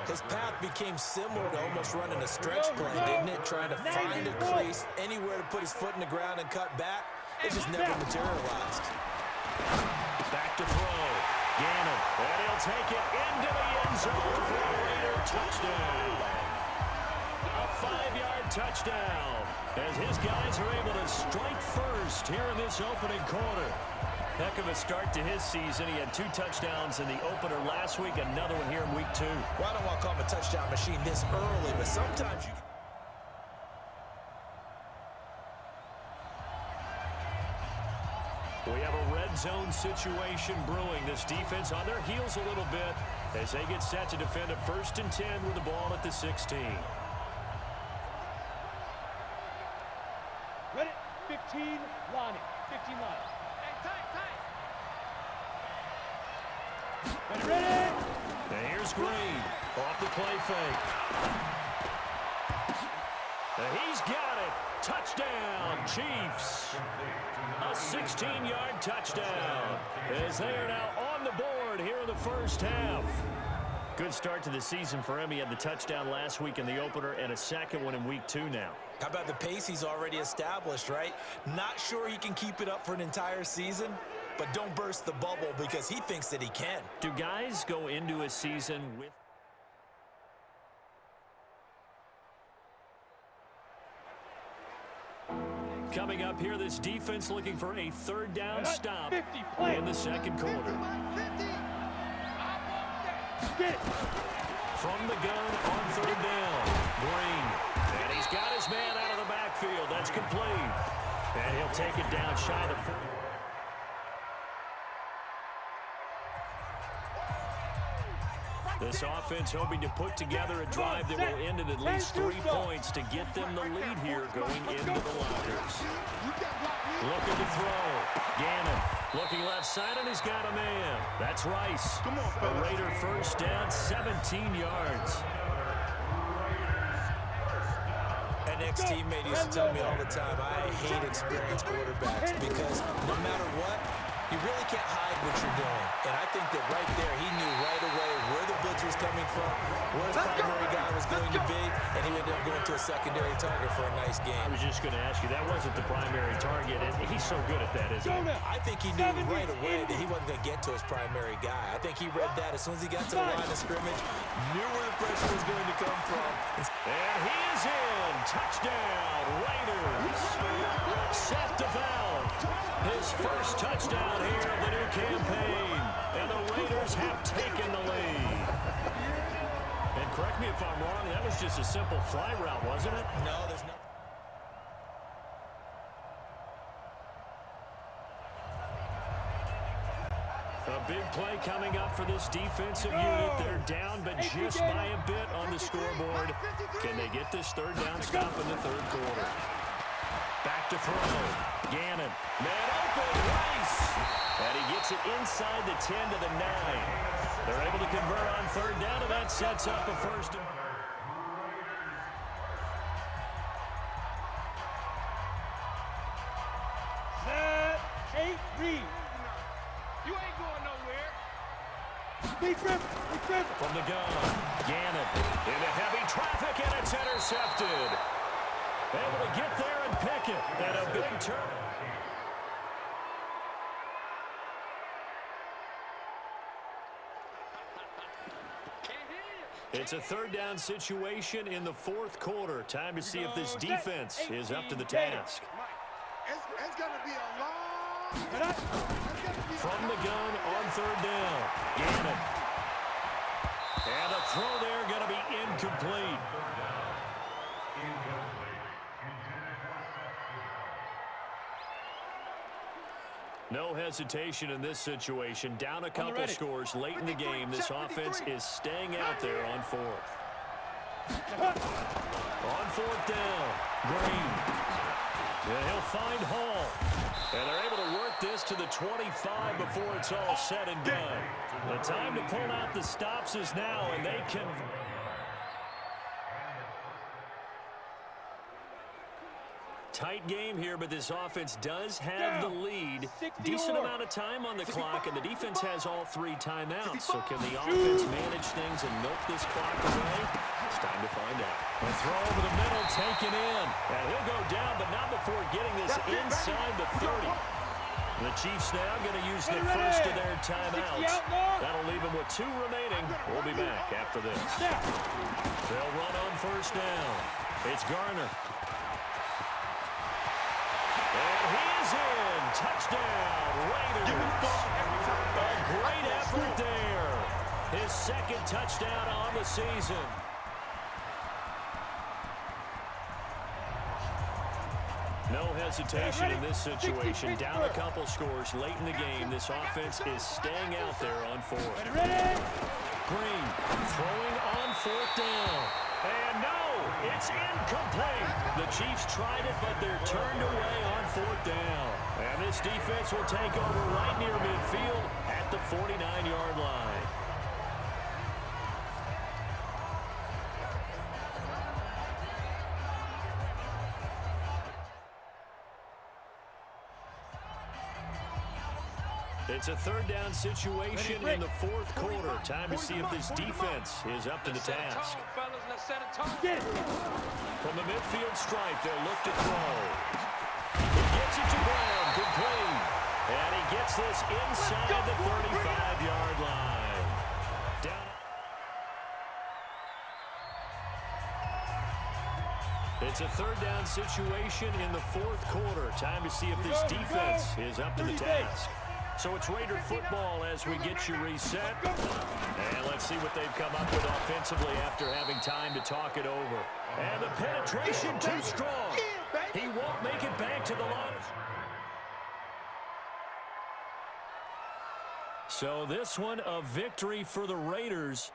His path became similar to almost running a stretch play, didn't it? Trying to find a crease, anywhere to put his foot in the ground and cut back. It just never materialized. Back to throw. Gannon, and he'll take it into the end zone for a Raider touchdown. A 5-yard touchdown as his guys are able to strike first here in this opening quarter. Heck of a start to his season. He had 2 touchdowns in the opener last week, another one here in week 2. Well, I don't want to call him a touchdown machine this early, but sometimes you We have a red zone situation brewing. This defense on their heels a little bit as they get set to defend a 1st and 10 with the ball at the 16. Ready. 15 Lonnie. 15 Lonnie. Ready. And here's Green off the play fake. And he's got it. Touchdown, Chiefs. A 16-yard touchdown as they are now on the board here in the 1st half. Good start to the season for him. He had the touchdown last week in the opener and a 2nd one in week 2 now. How about the pace he's already established, right? Not sure he can keep it up for an entire season, but don't burst the bubble because he thinks that he can. Do guys go into a season with... Coming up here, this defense looking for a 3rd down stop in the 2nd quarter. From the gun on 3rd down, Green. And he's got his man out of the backfield. That's complete. And he'll take it down shy of the 40. This offense hoping to put together a drive that will end at least 3 points to get them the lead here going into the lockers. Looking to throw. Gannon looking left side, and he's got a man. That's Rice. A Raider first down, 17 yards. An ex-teammate used to tell me all the time, I hate experienced quarterbacks because no matter what, you really can't hide what you're doing. And I think that right there, he knew right away where the blitz was coming from, where his primary guy was going to be, and he ended up going to a secondary target for a nice game. I was just going to ask you, that wasn't the primary target, and he's so good at that, isn't he? I think he knew right away that he wasn't going to get to his primary guy. I think he read that as soon as he got to the line of scrimmage, knew where the pressure was going to come from. And he is in. Touchdown, Raiders. Seth DeValve, his first touchdown here of the new campaign. And the Raiders have taken the lead. And correct me if I'm wrong, that was just a simple fly route, wasn't it? No, there's no... A big play coming up for this defensive unit. They're down, but just by a bit on the scoreboard. Can they get this third down stop in the third quarter? Back to throw. Gannon. Man open. Rice. And he gets it inside the 10 to the 9. They're able to convert on third down, and that sets up a first. Set. 8, read. You ain't going nowhere. From the gun, Gannon into heavy traffic, and it's intercepted. Able to get there and pick it. And a big turn. It's a third down situation in the fourth quarter. Time to see if this defense is up to the task. It's going to be a long... From the gun on third down. Gannon. And the throw there going to be incomplete. No hesitation in this situation. Down a couple scores late in the game. This offense is staying out there on fourth. On fourth down. Green. And he'll find Hall. And they're able to work this to the 25 before it's all said and done. The time to pull out the stops is now, and they can... Tight game here, but this offense does have the lead. Decent amount of time on the clock, and the defense has all 3 timeouts. So can the offense manage things and milk this clock away? It's time to find out. A throw over the middle, taken in. And he'll go down, but not before getting this inside the 30. The Chiefs now going to use the first of their timeouts. That'll leave them with 2 remaining. We'll be back after this. They'll run on first down. It's Garner. And he is in. Touchdown, Raiders. A great effort there. His second touchdown on the season. No hesitation in this situation. Down a couple scores late in the game. This offense is staying out there on fourth. Green throwing on fourth down. And no, it's incomplete. The Chiefs tried it, but they're turned away on fourth down. And this defense will take over right near midfield at the 49-yard line. It's a third down situation in the fourth quarter. Time to see if this defense is up to the task. From the midfield stripe, they'll look to throw. He gets it to Brown, complete. And he gets this inside the 35-yard line. Down. It's a third down situation in the fourth quarter. Time to see if this defense is up to the task. So it's Raider football as we get you reset. And let's see what they've come up with offensively after having time to talk it over. And the penetration too strong. He won't make it back to the line. So this one a victory for the Raiders.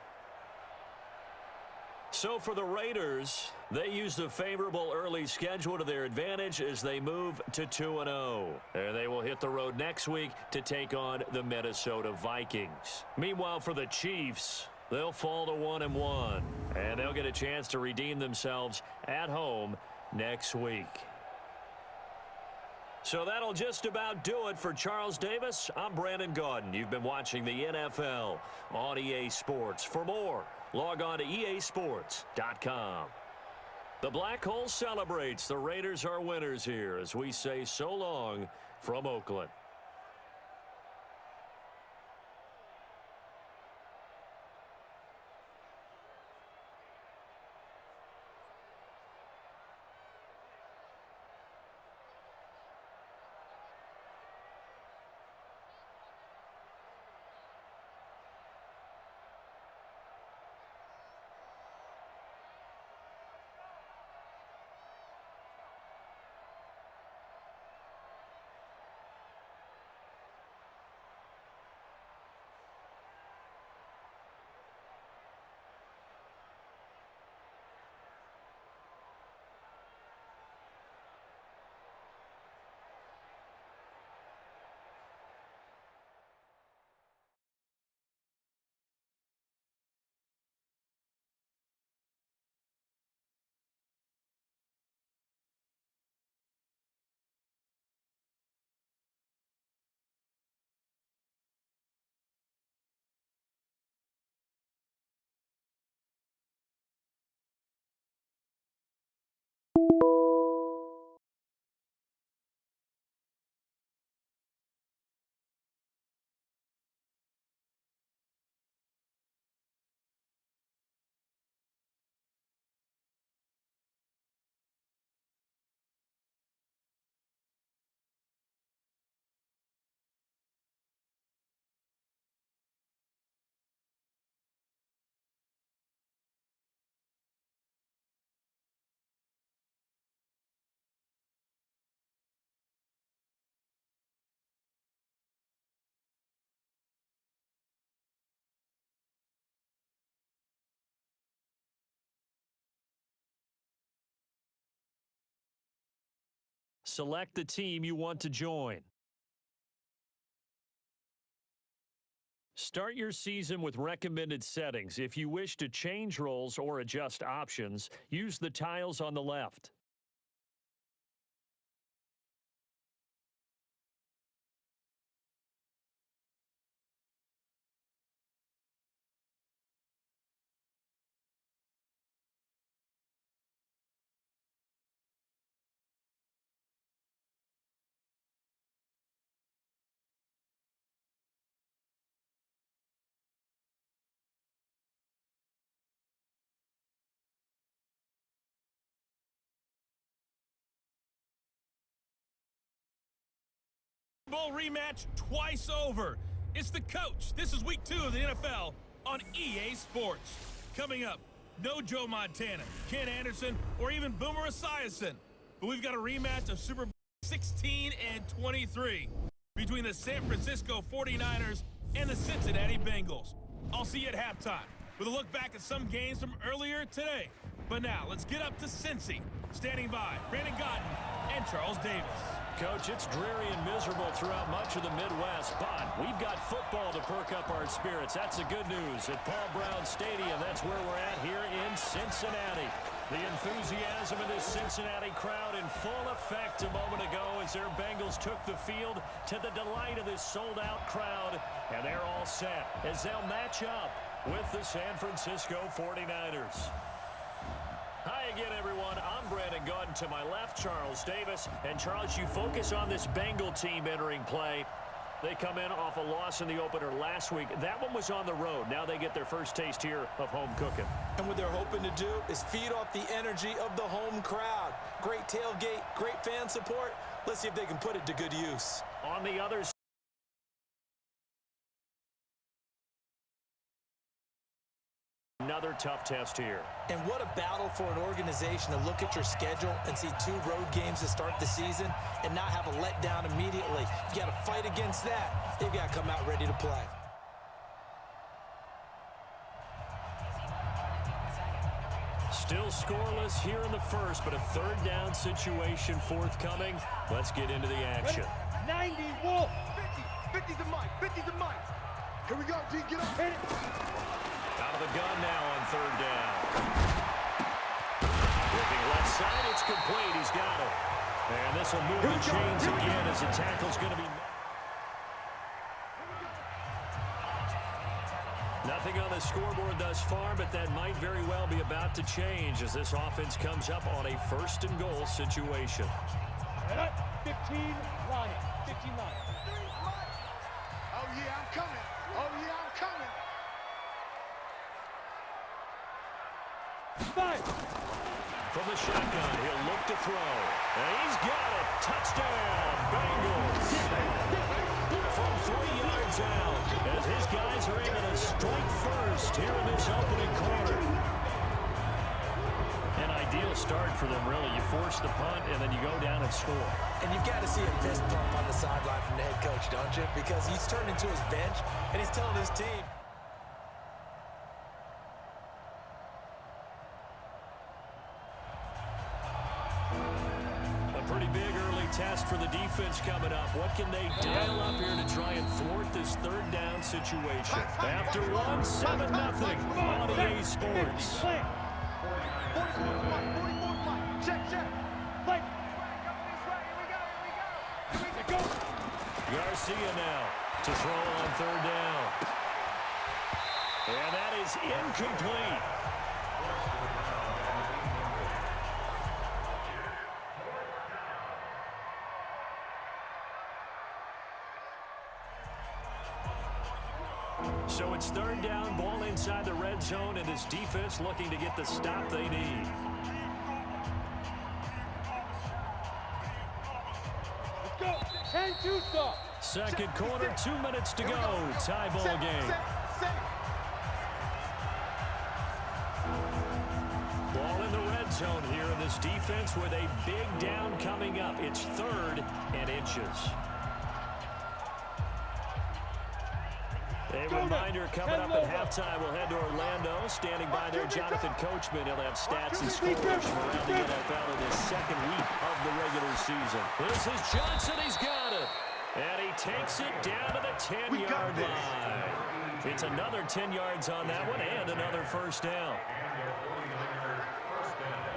So for the Raiders, they used a favorable early schedule to their advantage as they move to 2-0. And they will hit the road next week to take on the Minnesota Vikings. Meanwhile, for the Chiefs, they'll fall to 1-1. And they'll get a chance to redeem themselves at home next week. So that'll just about do it for Charles Davis. I'm Brandon Gaudin. You've been watching the NFL on EA Sports. For more, log on to easports.com. The Black Hole celebrates. The Raiders are winners here as we say so long from Oakland. Select the team you want to join. Start your season with recommended settings. If you wish to change roles or adjust options, use the tiles on the left. Bowl rematch twice over. It's the coach. This is week 2 of the NFL on EA Sports. Coming up, no Joe Montana, Ken Anderson, or even Boomer Esiason. But we've got a rematch of Super Bowl 16 and 23 between the San Francisco 49ers and the Cincinnati Bengals. I'll see you at halftime with a look back at some games from earlier today. But now, let's get up to Cincy. Standing by, Brandon Gaudin and Charles Davis. Coach, it's dreary and miserable throughout much of the Midwest, but we've got football to perk up our spirits. That's the good news at Paul Brown Stadium. That's where we're at here in Cincinnati. The enthusiasm of this Cincinnati crowd in full effect a moment ago as their Bengals took the field to the delight of this sold-out crowd, and they're all set as they'll match up with the San Francisco 49ers. Hi again, everyone. I'm Brandon Gaudin. To my left, Charles Davis. And, Charles, you focus on this Bengal team entering play. They come in off a loss in the opener last week. That one was on the road. Now they get their first taste here of home cooking. And what they're hoping to do is feed off the energy of the home crowd. Great tailgate, great fan support. Let's see if they can put it to good use. On the other side, another tough test here. And what a battle for an organization to look at your schedule and see 2 road games to start the season and not have a letdown immediately. You got to fight against that. They've got to come out ready to play. Still scoreless here in the first, but a third down situation forthcoming. Let's get into the action. 90, Wolf. 50 to Mike. 50 to Mike. Here we go, G. Get up. Hit it. Out of the gun now on third down. Looking left side, it's complete. He's got it. And this will move the chains again as the tackle's going to be... Nothing on the scoreboard thus far, but that might very well be about to change as this offense comes up on a first-and-goal situation. 15 line. 15 line. Oh, yeah, I'm coming. Oh, yeah, I'm coming. 5. From the shotgun, he'll look to throw. And he's got it. Touchdown, Bengals. From 3 yards out, as his guys are able to strike first here in this opening quarter. An ideal start for them, really. You force the punt, and then you go down and score. And you've got to see a fist pump on the sideline from the head coach, don't you? Because he's turned into his bench, and he's telling his team, pretty big early test for the defense coming up. What can they dial up here to try and thwart this third down situation? After one, 7-0 on EA Sports. 44 Mike. Check. Play. Garcia now to throw on third down. And that is incomplete. So it's third down, ball inside the red zone, and this defense looking to get the stop they need. Let's go. 10-2 stop. Second quarter, 2 minutes to go. Tie ball game. Ball in the red zone here in this defense with a big down coming up. It's 3rd and inches. A reminder coming up at halftime. We'll head to Orlando. Standing by there, Jonathan Coachman. He'll have stats and scores from around the NFL in his second week of the regular season. This is Johnson. He's got it. And he takes it down to the 10-yard line. It's another 10 yards on that one and another first down.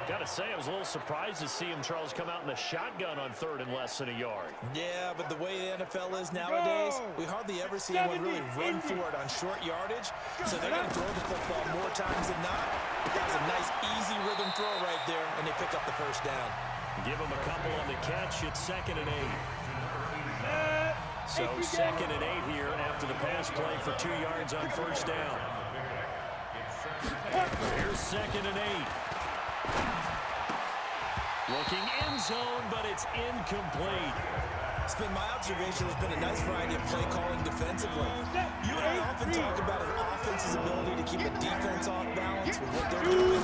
Got to say, I was a little surprised to see him, Charles, come out in the shotgun on third and less than a yard. yeah, but the way the NFL is nowadays, we hardly ever see anyone really run for it on short yardage. So they're going to throw the football more times than not. That was a nice, easy rhythm throw right there, and they pick up the first down. Give him a couple on the catch. It's 2nd and 8. So 2nd and 8 here after the pass play for 2 yards on first down. Here's 2nd and 8. Looking end zone, but it's incomplete. It's been my observation. There's been a nice variety of play calling defensively. You and I often talk about an offense's ability to keep a defense off balance with what they're doing.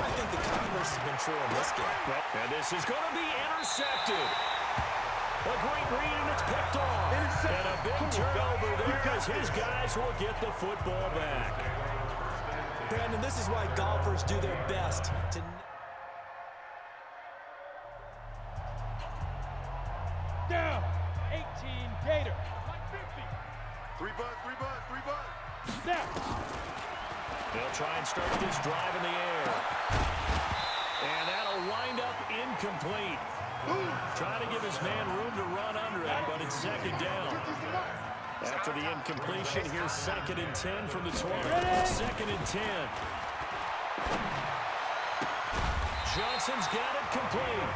I think the converse has been true in this game. And this is going to be intercepted. A great read, and it's picked off. And a big turnover there as his guys will get the football back. Brandon, this is why golfers do their best to... Down. 18 Gator. 3 bud. Snap. They'll try and start this drive in the air. And that'll wind up incomplete. Trying to give his man room to run under it, but it's 2nd down. After the incompletion, here's 2nd and 10 from the 20. 2nd and 10. Johnson's got it complete.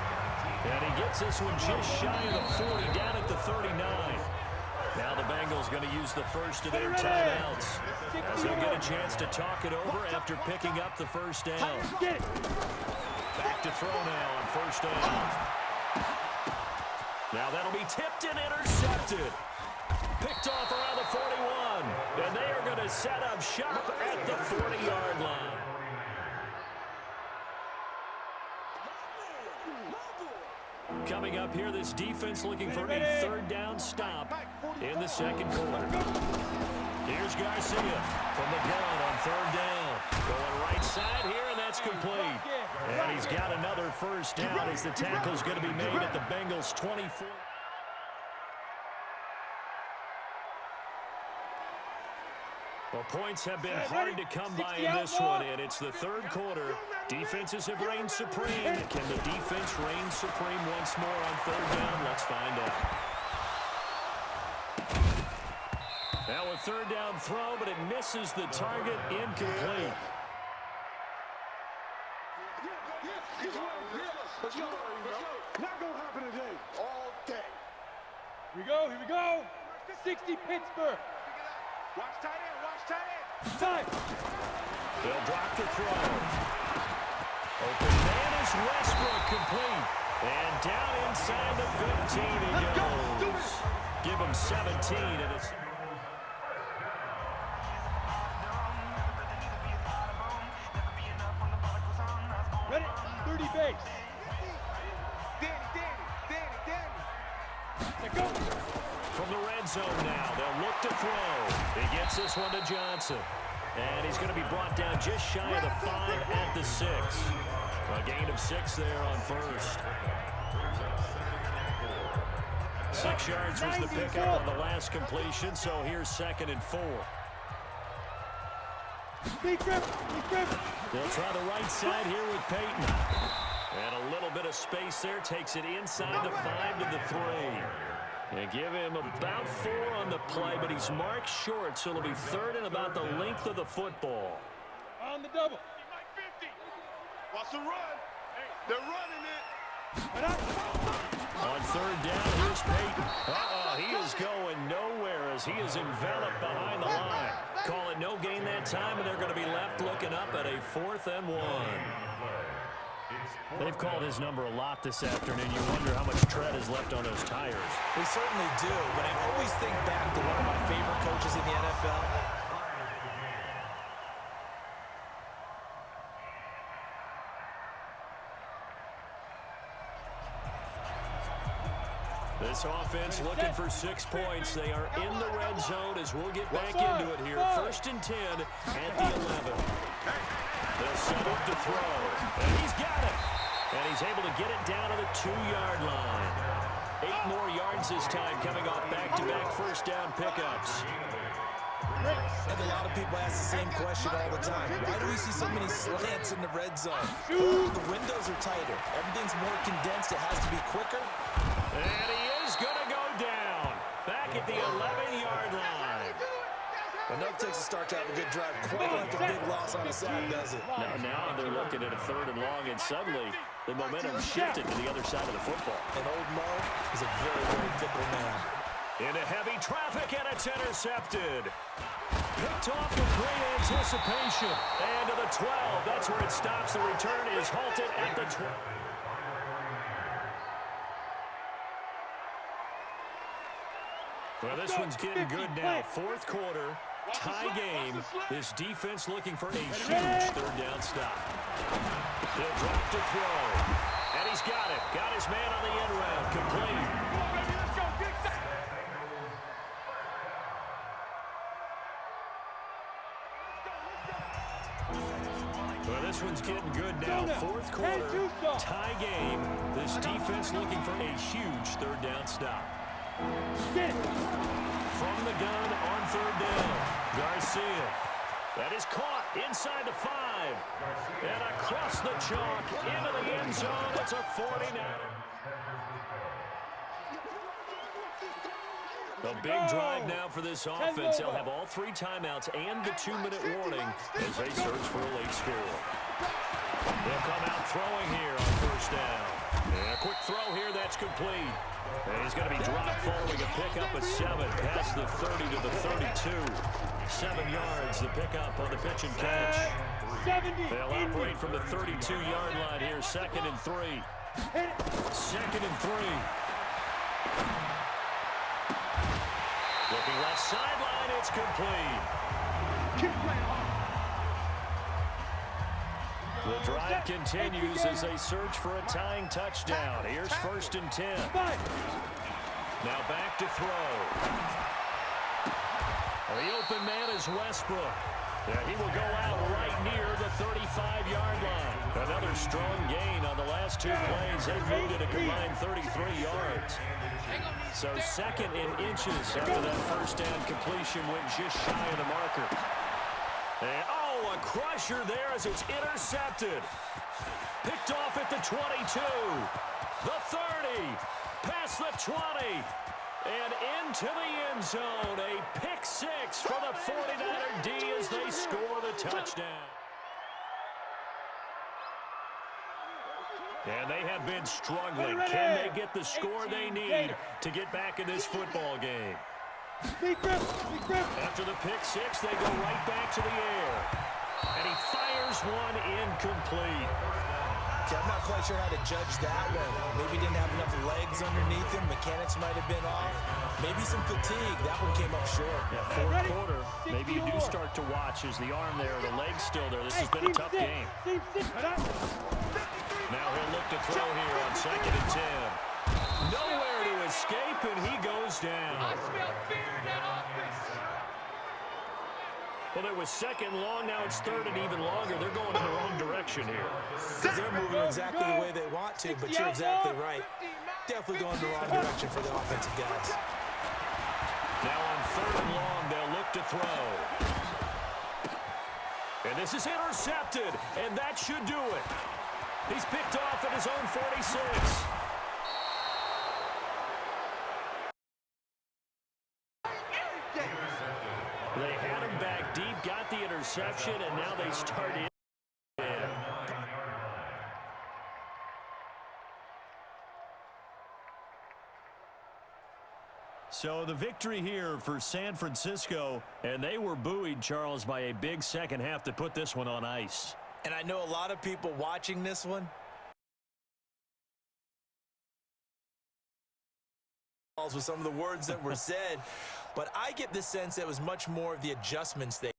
And he gets this one just shy of the 40, down at the 39. Now the Bengals going to use the first of their timeouts, as they'll get a chance to talk it over after picking up the first down. Back to throw now on first down. Now that'll be tipped and intercepted. Picked off around the 41. And they are going to set up shop at the 40-yard line. Coming up here, this defense looking for a third down stop in the second quarter. Here's Garcia from the gun on third down. Going right side here, and that's complete. And he's got another first down as the tackle's going to be made at the Bengals' 24. Well, points have been hard to come by in this one, and it's the third quarter. Defenses have reigned supreme. Can the defense reign supreme once more on third down? Let's find out. Now a third down throw, but it misses the target, incomplete. Let's go. Not gonna happen today. All day. Here we go. 60 Pittsburgh. Watch tight end, watch tight end. Time. They'll drop the throw. Open man is Westbrook, complete. And down inside the 15 he goes. Give him 17, and it's... Ready? 30 base. Danny. Let go. From the red zone now, they'll look to throw. He gets this one to Johnson. And he's going to be brought down just shy of the 5 at the 6. A gain of 6 there on first. 6 yards was the pickup on the last completion, so here's 2nd and 4. Big grip. They'll try the right side here with Peyton. And a little bit of space there, takes it inside the 5 to the 3. And give him about 4 on the play, but he's marked short, so it'll be 3rd and about the length of the football. On the double. Watch the run. They're running it. On 3rd down, here's Peyton. He is going nowhere as he is enveloped behind the line. Call it no gain that time, and they're going to be left looking up at a 4th and 1. They've called his number a lot this afternoon. You wonder how much tread is left on those tires. We certainly do, but I always think back to one of my favorite coaches in the NFL. This offense looking for 6 points. They are in the red zone as we'll get back into it here. 1st and 10 at the 11. They'll set up to throw, and he's got it. And he's able to get it down to the 2-yard line. 8 more yards this time, coming off back-to-back first down pickups. And a lot of people ask the same question all the time. Why do we see so many slants in the red zone? The windows are tighter. Everything's more condensed. It has to be quicker. And he is going to go down. Back at the 11-yard line. Enough takes a start to have a good drive. Quite like a big loss on a sack, does it? Now they're looking at a 3rd and long, and suddenly the momentum shifted to the other side of the football. And old Mo is a very, very fickle man. Into heavy traffic, and it's intercepted. Picked off with great anticipation. And to the 12. That's where it stops. The return is halted at the 12. Well, this one's getting good now. 4th quarter, tie game. This defense looking for a huge 3rd down stop. He'll drop to throw. And he's got it. Got his man on the end round. Complete. Well, this one's getting good now. 4th quarter, tie game. This defense looking for a huge 3rd down stop. From the gun on 3rd down, Garcia. That is caught inside the 5. And across the chalk into the end zone. It's a 49. A big drive now for this offense. They'll have all 3 timeouts and the 2-minute warning as they search for a late score. They'll come out throwing here on 1st down. And a quick throw here, that's complete. And he's going to be dropped following a pickup of 7 past the 30 to the 32. 7 yards, the pickup on the pitch and catch. They'll operate from the 32-yard line here, 2nd and 3. 2nd and 3. Looking left sideline, it's complete. The drive continues as they search for a tying touchdown. Here's 1st and 10. Now back to throw. The open man is Westbrook. Yeah, he will go out right near the 35-yard line. Another strong gain on the last two plays. They moved it a combined 33 yards. So second in inches after that first down completion went just shy of the marker. And, oh, a crusher there as it's intercepted. Picked off at the 22, the 30, past the 20. And into the end zone, a pick six for the 49er D as they score the touchdown. And they have been struggling. Can they get the score they need to get back in this football game? After the pick six, they go right back to the air. And he fires one incomplete. Okay, I'm not quite sure how to judge that one. Maybe he didn't have enough legs underneath him. Mechanics might have been off. Maybe some fatigue. That one came up short. Yeah, fourth quarter, maybe you do start to watch as the arm there, the leg's still there. This has been a tough game. Now he'll look to throw here on 2nd and 10. Nowhere to escape, and he goes down. I smell fear in that office. Well, it was second long. Now it's third and even longer. They're going in the wrong direction here. Because they're moving exactly the way they want to, but you're exactly right. Definitely going in the wrong direction for the offensive guys. Now on 3rd and long, they'll look to throw. And this is intercepted, and that should do it. He's picked off at his own 46. They had him back deep, got the interception, and now they start in. So the victory here for San Francisco, and they were buoyed, Charles, by a big second half to put this one on ice. And I know a lot of people watching this one with some of the words that were said, but I get the sense that it was much more of the adjustments they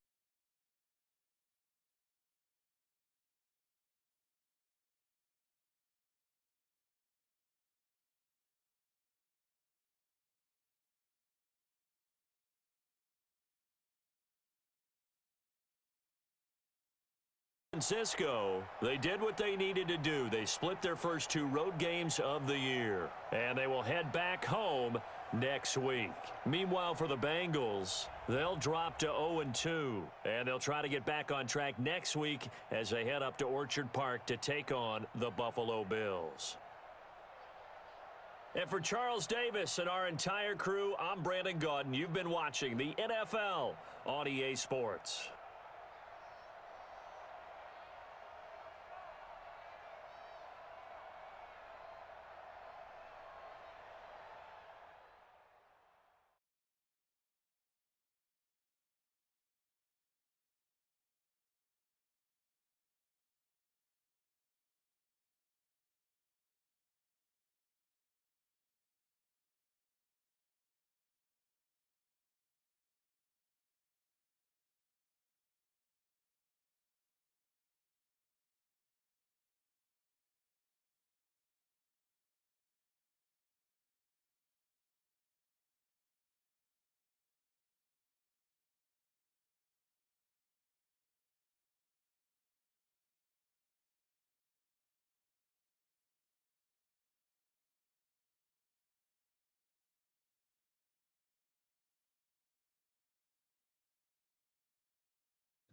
Francisco, they did what they needed to do. They split their first two road games of the year, and they will head back home next week. Meanwhile, for the Bengals, they'll drop to 0-2, and they'll try to get back on track next week as they head up to Orchard Park to take on the Buffalo Bills. And for Charles Davis and our entire crew, I'm Brandon Gaudin. You've been watching the NFL on EA Sports.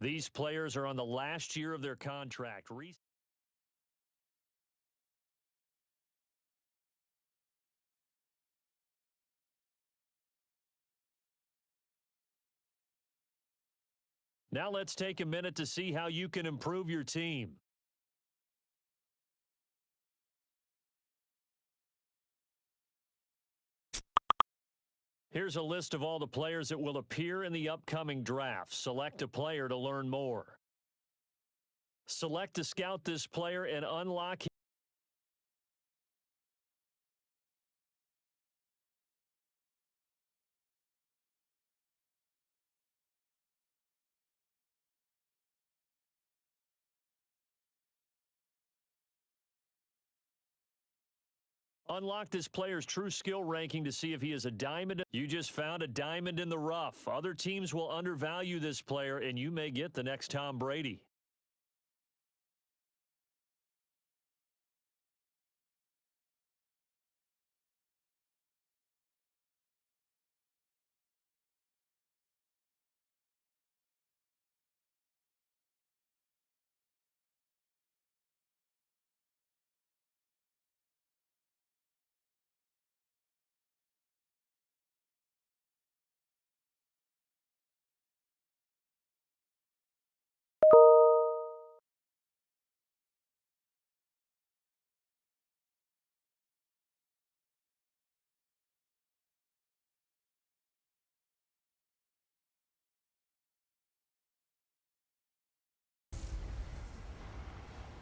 These players are on the last year of their contract. Now let's take a minute to see how you can improve your team. Here's a list of all the players that will appear in the upcoming draft. Select a player to learn more. Select to scout this player and unlock Unlock this player's true skill ranking to see if he is a diamond. You just found a diamond in the rough. Other teams will undervalue this player, and you may get the next Tom Brady.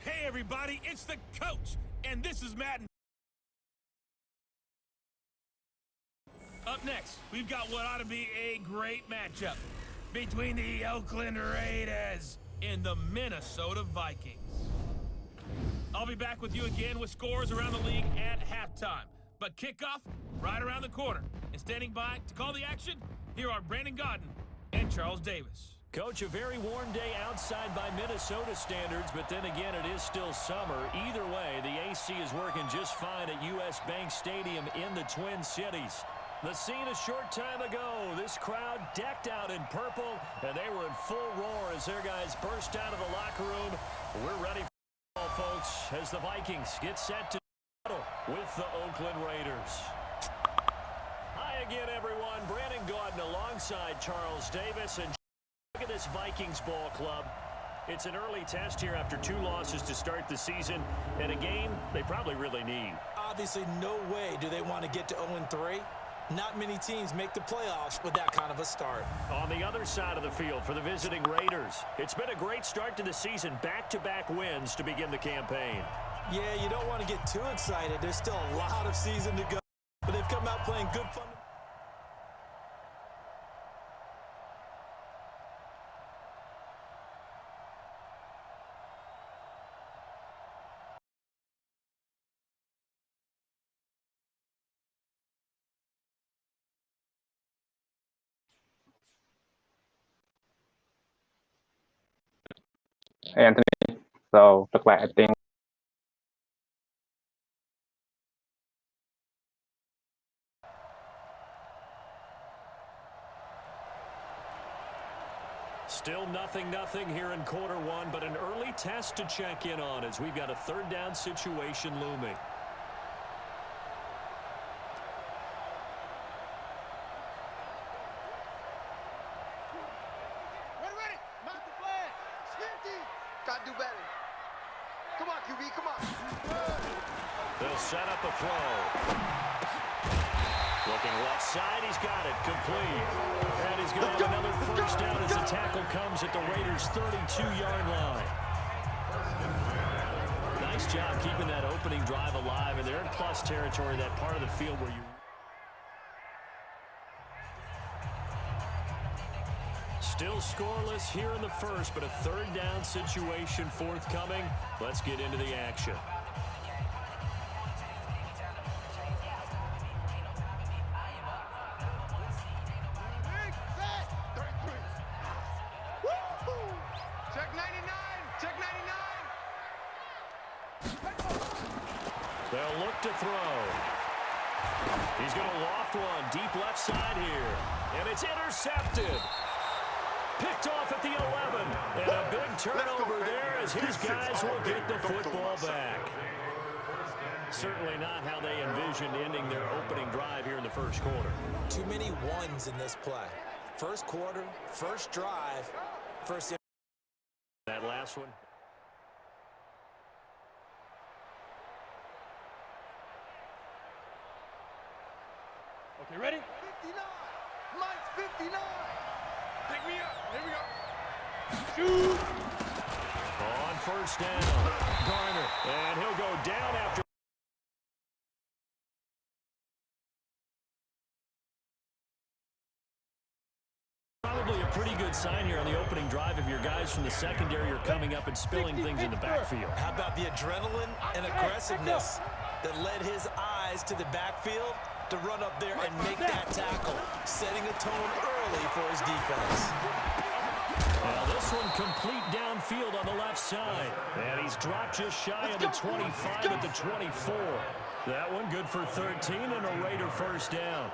Hey, everybody, it's the coach, and this is Madden. Up next, we've got what ought to be a great matchup between the Oakland Raiders and the Minnesota Vikings. I'll be back with you again with scores around the league at halftime. But kickoff right around the corner. And standing by to call the action, here are Brandon Godden and Charles Davis. Coach, a very warm day outside by Minnesota standards, but then again, it is still summer. Either way, the AC is working just fine at U.S. Bank Stadium in the Twin Cities. The scene a short time ago, this crowd decked out in purple, and they were in full roar as their guys burst out of the locker room. We're ready for football, folks, as the Vikings get set to battle with the Oakland Raiders. Hi again, everyone. Brandon Godden alongside Charles Davis. And look at this Vikings ball club. It's an early test here after 2 losses to start the season, and a game they probably really need. Obviously, no way do they want to get to 0-3. Not many teams make the playoffs with that kind of a start. On the other side of the field for the visiting Raiders, it's been a great start to the season. Back-to-back wins to begin the campaign. Yeah, you don't want to get too excited. There's still a lot of season to go. But they've come out playing good fun. Hey Anthony, so look like I think Still 0-0 here in quarter one, but an early test to check in on as we've got a third down situation looming. Ready. Mount the flag. Safety. Gotta do better. Come on, QB, come on. They'll set up a throw. Looking left side, he's got it, complete. And he's going to have another first down as the tackle comes at the Raiders' 32-yard line. Nice job keeping that opening drive alive, and they're in plus territory, that part of the field where you... Still scoreless here in the first, but a third down situation forthcoming. Let's get into the action. Check 99. Check 99. They'll look to throw. He's going to loft one deep left side here. And it's intercepted. Picked off at the 11. And a big turnover there as his guys will get the football back. Certainly not how they envisioned ending their opening drive here in the first quarter. Too many ones in this play. First quarter, first drive, first... That last one. Okay, ready? 59. Mike's 59. Pick me up. Here we go. Shoot. On first down, Garner. And he'll go down after. Probably a pretty good sign here on the opening drive if your guys from the secondary are coming up and spilling things in the backfield. How about the adrenaline and aggressiveness that led his eyes guys to the backfield to run up there and make that tackle, setting a tone early for his defense. Now this one complete downfield on the left side. And he's dropped just shy of the 25 at the 24. That one good for 13 and a Raider first down.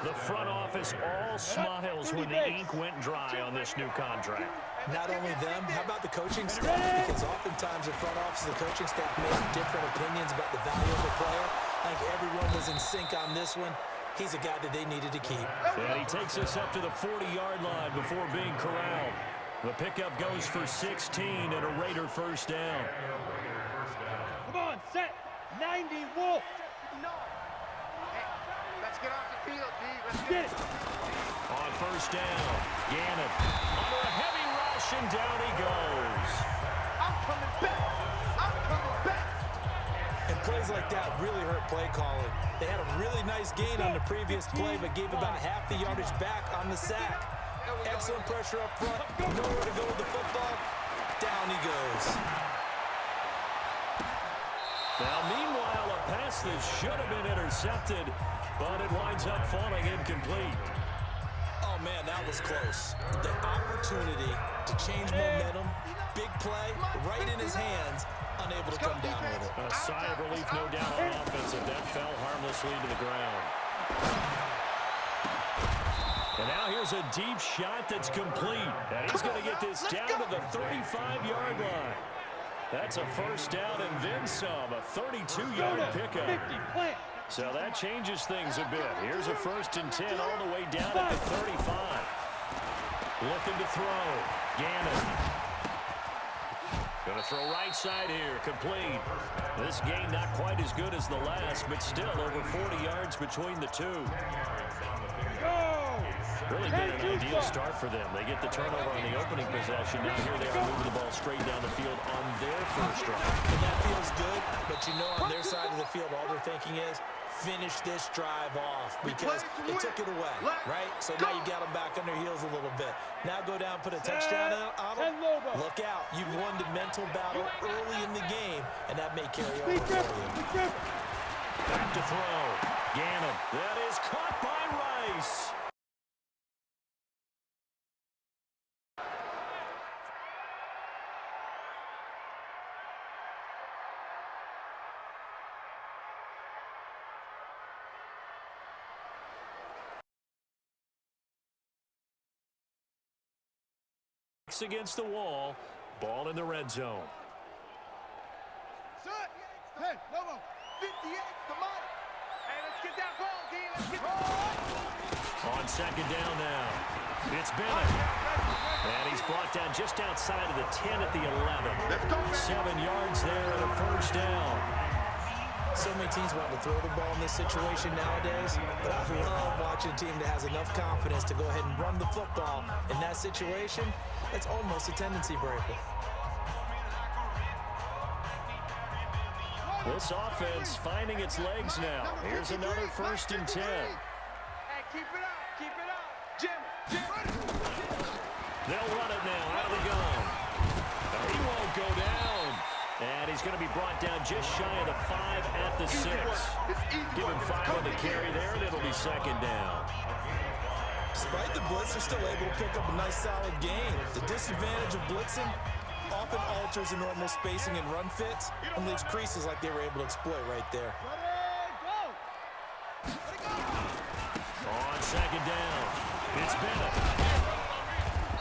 The front office all smiles when the ink went dry on this new contract. Not only them, how about the coaching staff? Because oftentimes the front office and the coaching staff may have different opinions about the value of the player. I think everyone was in sync on this one. He's a guy that they needed to keep. And he takes us up to the 40-yard line before being corralled. The pickup goes for 16 and a Raider first down. Come on, set. 90, Wolf. No. Hey, let's get off the field, D. Let's Get it. On first down, Gannon under a heavy rush, and down he goes. I'm coming back. I'm coming back. And plays like that really hurt play calling. They had a really nice gain on the previous play, but gave about half the yardage back on the sack. Excellent pressure up front. Nowhere to go with the football. Down he goes. Now, meanwhile, a pass that should have been intercepted, but it winds up falling incomplete. Oh, man, that was close. The opportunity to change momentum, big play, right in his hands, unable to come down with it. A sigh of relief, no doubt, on offense, if that fell harmlessly to the ground. And now here's a deep shot that's complete. And he's going to get this down to the 35-yard line. That's a first down and then some, a 32-yard pickup. So that changes things a bit. Here's a 1st and 10 all the way down at the 35. Looking to throw. Gannon. Going to throw right side here, complete. This game not quite as good as the last, but still over 40 yards between the two. Really been an ideal start for them. They get the turnover on the opening possession. Now here they are moving the ball straight down the field on their first drive. And that feels good, but you know on their side of the field all they're thinking is finish this drive off because they took it away, right? So now you got them back on their heels a little bit. Now go down, put a touchdown on them. Look out. You've won the mental battle early in the game, and that may carry over for you. Back to throw. Gannon. That is caught by Rice. Against the wall, ball in the red zone. Set. 10, no, 58, come on. Hey, let's get that ball, D. Let's get the ball. On second down now. It's Bennett. And he's brought down just outside of the 10 at the 11. 7 yards there and a first down. So many teams want to throw the ball in this situation nowadays, but I love watching a team that has enough confidence to go ahead and run the football. In that situation, it's almost a tendency breaker. This offense finding its legs now. Here's another 1st and 10. Hey, keep it up, keep it up. Jim. They'll run it now out of the gun. He won't go down. And he's going to be brought down just shy of the 5 at the 6. Give him 5 on the carry there, and it'll be second down. Despite the blitz, they're still able to pick up a nice solid gain. The disadvantage of blitzing often alters the normal spacing and run fits and leaves creases like they were able to exploit right there. On second down, it's Bennett.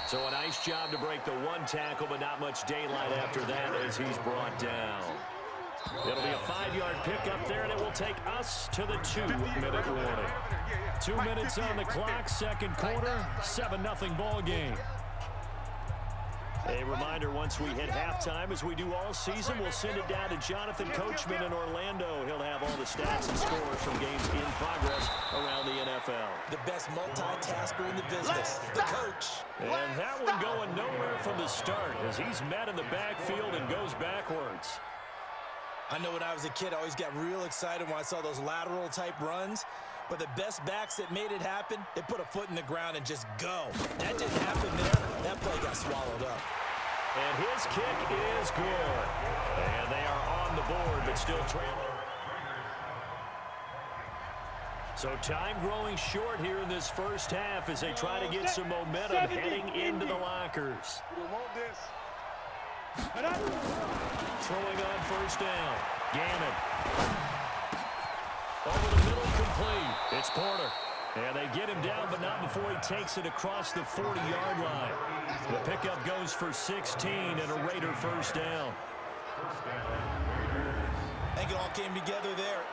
So a nice job to break the one tackle, but not much daylight after that as he's brought down. It'll be a 5-yard pickup there, and it will take us to the 2-minute warning. 2 minutes on the clock, second quarter, 7-0 ball game. A reminder, once we hit halftime, as we do all season, we'll send it down to Jonathan Coachman in Orlando. He'll have all the stats and scores from games in progress around the NFL. The best multitasker in the business, the coach. And that one going nowhere from the start as he's met in the backfield and goes backwards. I know when I was a kid, I always got real excited when I saw those lateral-type runs. But the best backs that made it happen, they put a foot in the ground and just go. That didn't happen there. That play got swallowed up. And his kick is good. And they are on the board, but still trailing. So time growing short here in this first half as they try to get some momentum heading into the lockers. Throwing on first down. Gannon. Over the middle, complete. It's Porter. And they get him down, but not before he takes it across the 40-yard line. The pickup goes for 16 and a Raider first down. I think it all came together there.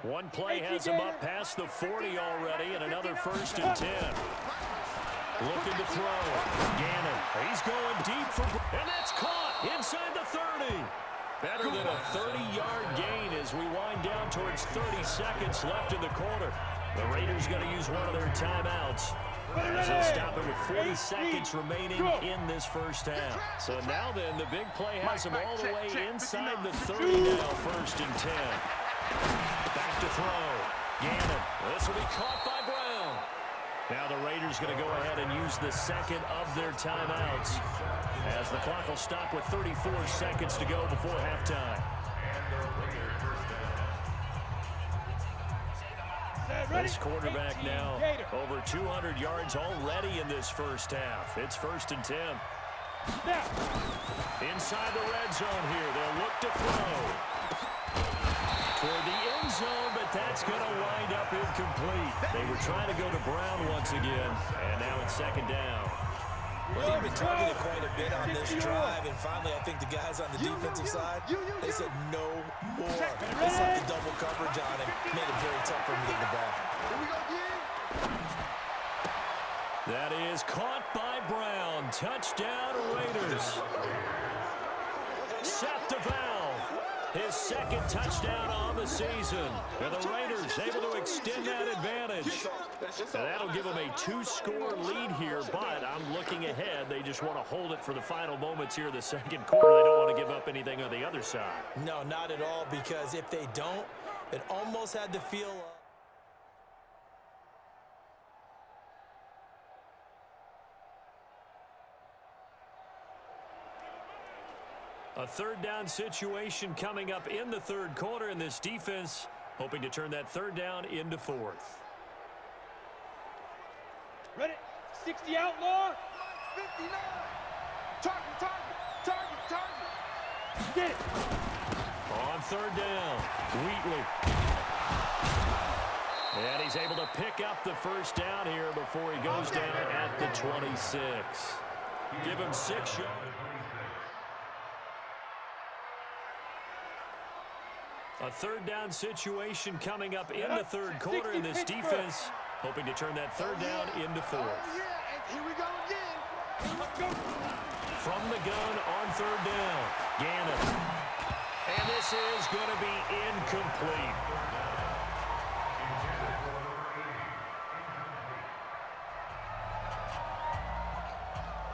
One play has him up past the 40 already, and another first and 10. Looking to throw. Gannon. He's going deep for... And that's caught inside the 30. Better than a 30-yard gain as we wind down towards 30 seconds left in the quarter. The Raiders going to use one of their timeouts as they'll stop it with 40 seconds remaining in this first half. So now then, the big play has him all the way inside the 30 now, first and 10. Back to throw. Gannon. This will be caught by Brown. Now the Raiders going to go ahead and use the second of their timeouts as the clock will stop with 34 seconds to go before halftime. This quarterback now over 200 yards already in this first half. It's first and 10. Inside the red zone here. They'll look to throw. Toward the end zone, but that's going to wind up incomplete. They were trying to go to Brown once again, and now it's second down. Well, they've been targeted quite a bit on this drive, and finally I think the guys on the defensive side, they said no more. They set the double coverage on him, made it very tough for him to get the ball. That is caught by Brown. Touchdown, Raiders. Seth Tdawgs, his second touchdown on the season. And the Raiders able to extend that advantage. And that'll give them a 2-score lead here, but I'm looking ahead. They just want to hold it for the final moments here of the second quarter. They don't want to give up anything on the other side. No, not at all, because if they don't, it almost had the feel of... A third down situation coming up in the third quarter, and this defense hoping to turn that third down into fourth. Ready? 60 outlaw. 59. Target. Get it. On third down, Wheatley. And he's able to pick up the first down here before he goes down at the 26. Give him 6 yards. A third down situation coming up in the third quarter, and this defense hoping to turn that third down into fourth. Here we go again. From the gun on third down, Gannon. And this is going to be incomplete.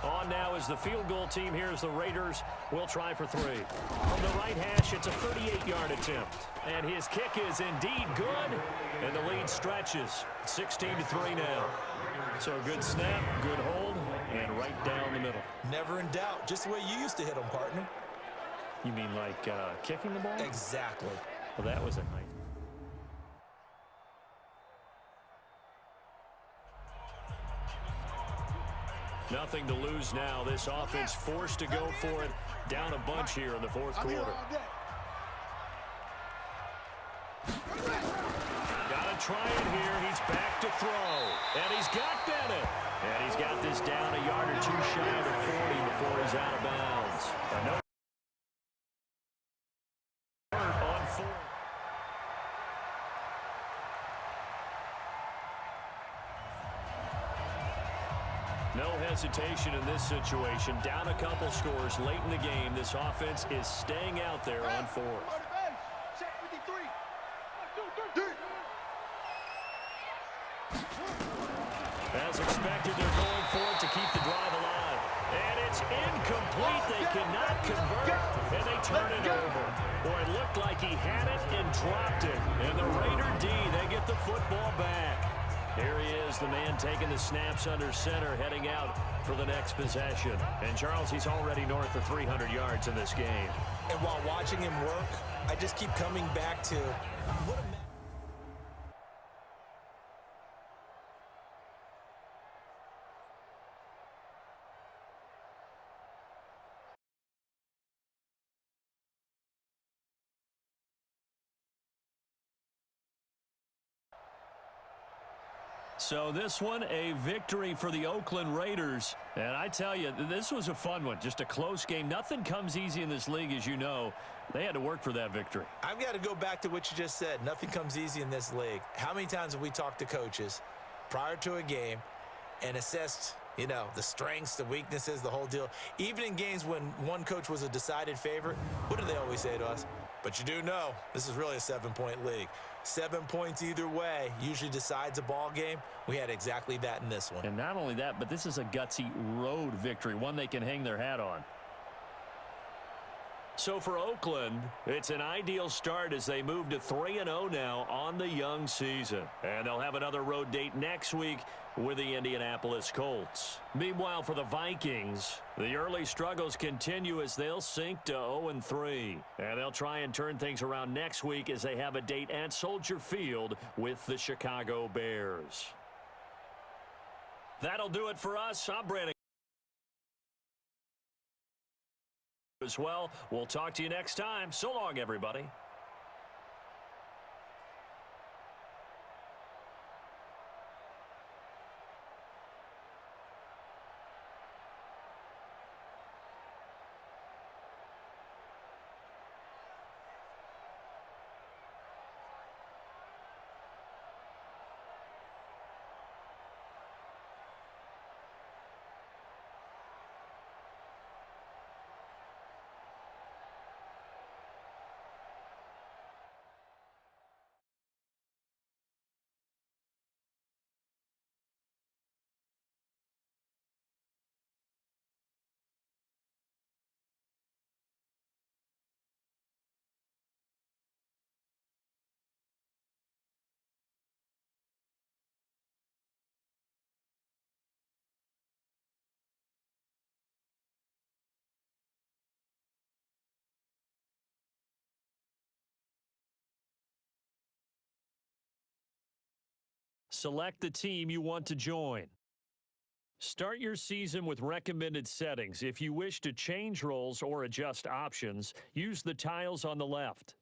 On now is the field goal team. Here's the Raiders. We'll try for 3. From the right hash, it's a 38-yard attempt. And his kick is indeed good. And the lead stretches. 16-3 now. So a good snap, good hold, and right down the middle. Never in doubt. Just the way you used to hit them, partner. You mean like kicking the ball? Exactly. Well, that was a nice. Nothing to lose now. This offense forced to go for it. Down a bunch here in the fourth quarter. Got to try it here. He's back to throw. And he's got Bennett. And he's got this down a yard or two shy of the 40 before he's out of bounds. On 4. No hesitation in this situation. Down a couple scores late in the game. This offense is staying out there on 4th. Check 53. As expected, they're going for it to keep the drive alive. And it's incomplete. They cannot convert. And they turn it over. Boy, it looked like he had it and dropped it. And the Raider D, they get the football back. Here he is, the man taking the snaps under center, heading out for the next possession. And, Charles, he's already north of 300 yards in this game. And while watching him work, I just keep coming back to what a So this one, a victory for the Oakland Raiders. And I tell you, this was a fun one. Just a close game. Nothing comes easy in this league, as you know. They had to work for that victory. I've got to go back to what you just said. Nothing comes easy in this league. How many times have we talked to coaches prior to a game and assessed, you know, the strengths, the weaknesses, the whole deal? Even in games when one coach was a decided favorite, what do they always say to us? But you do know this is really a 7-point league. 7 points either way usually decides a ball game. We had exactly that in this one. And not only that, but this is a gutsy road victory, one they can hang their hat on. So for Oakland, it's an ideal start as they move to 3-0 now on the young season. And they'll have another road date next week with the Indianapolis Colts. Meanwhile, for the Vikings, the early struggles continue as they'll sink to 0-3. And they'll try and turn things around next week as they have a date at Soldier Field with the Chicago Bears. That'll do it for us. I'm Brandon. As well. We'll talk to you next time. So long, everybody. Select the team you want to join. Start your season with recommended settings. If you wish to change roles or adjust options, use the tiles on the left.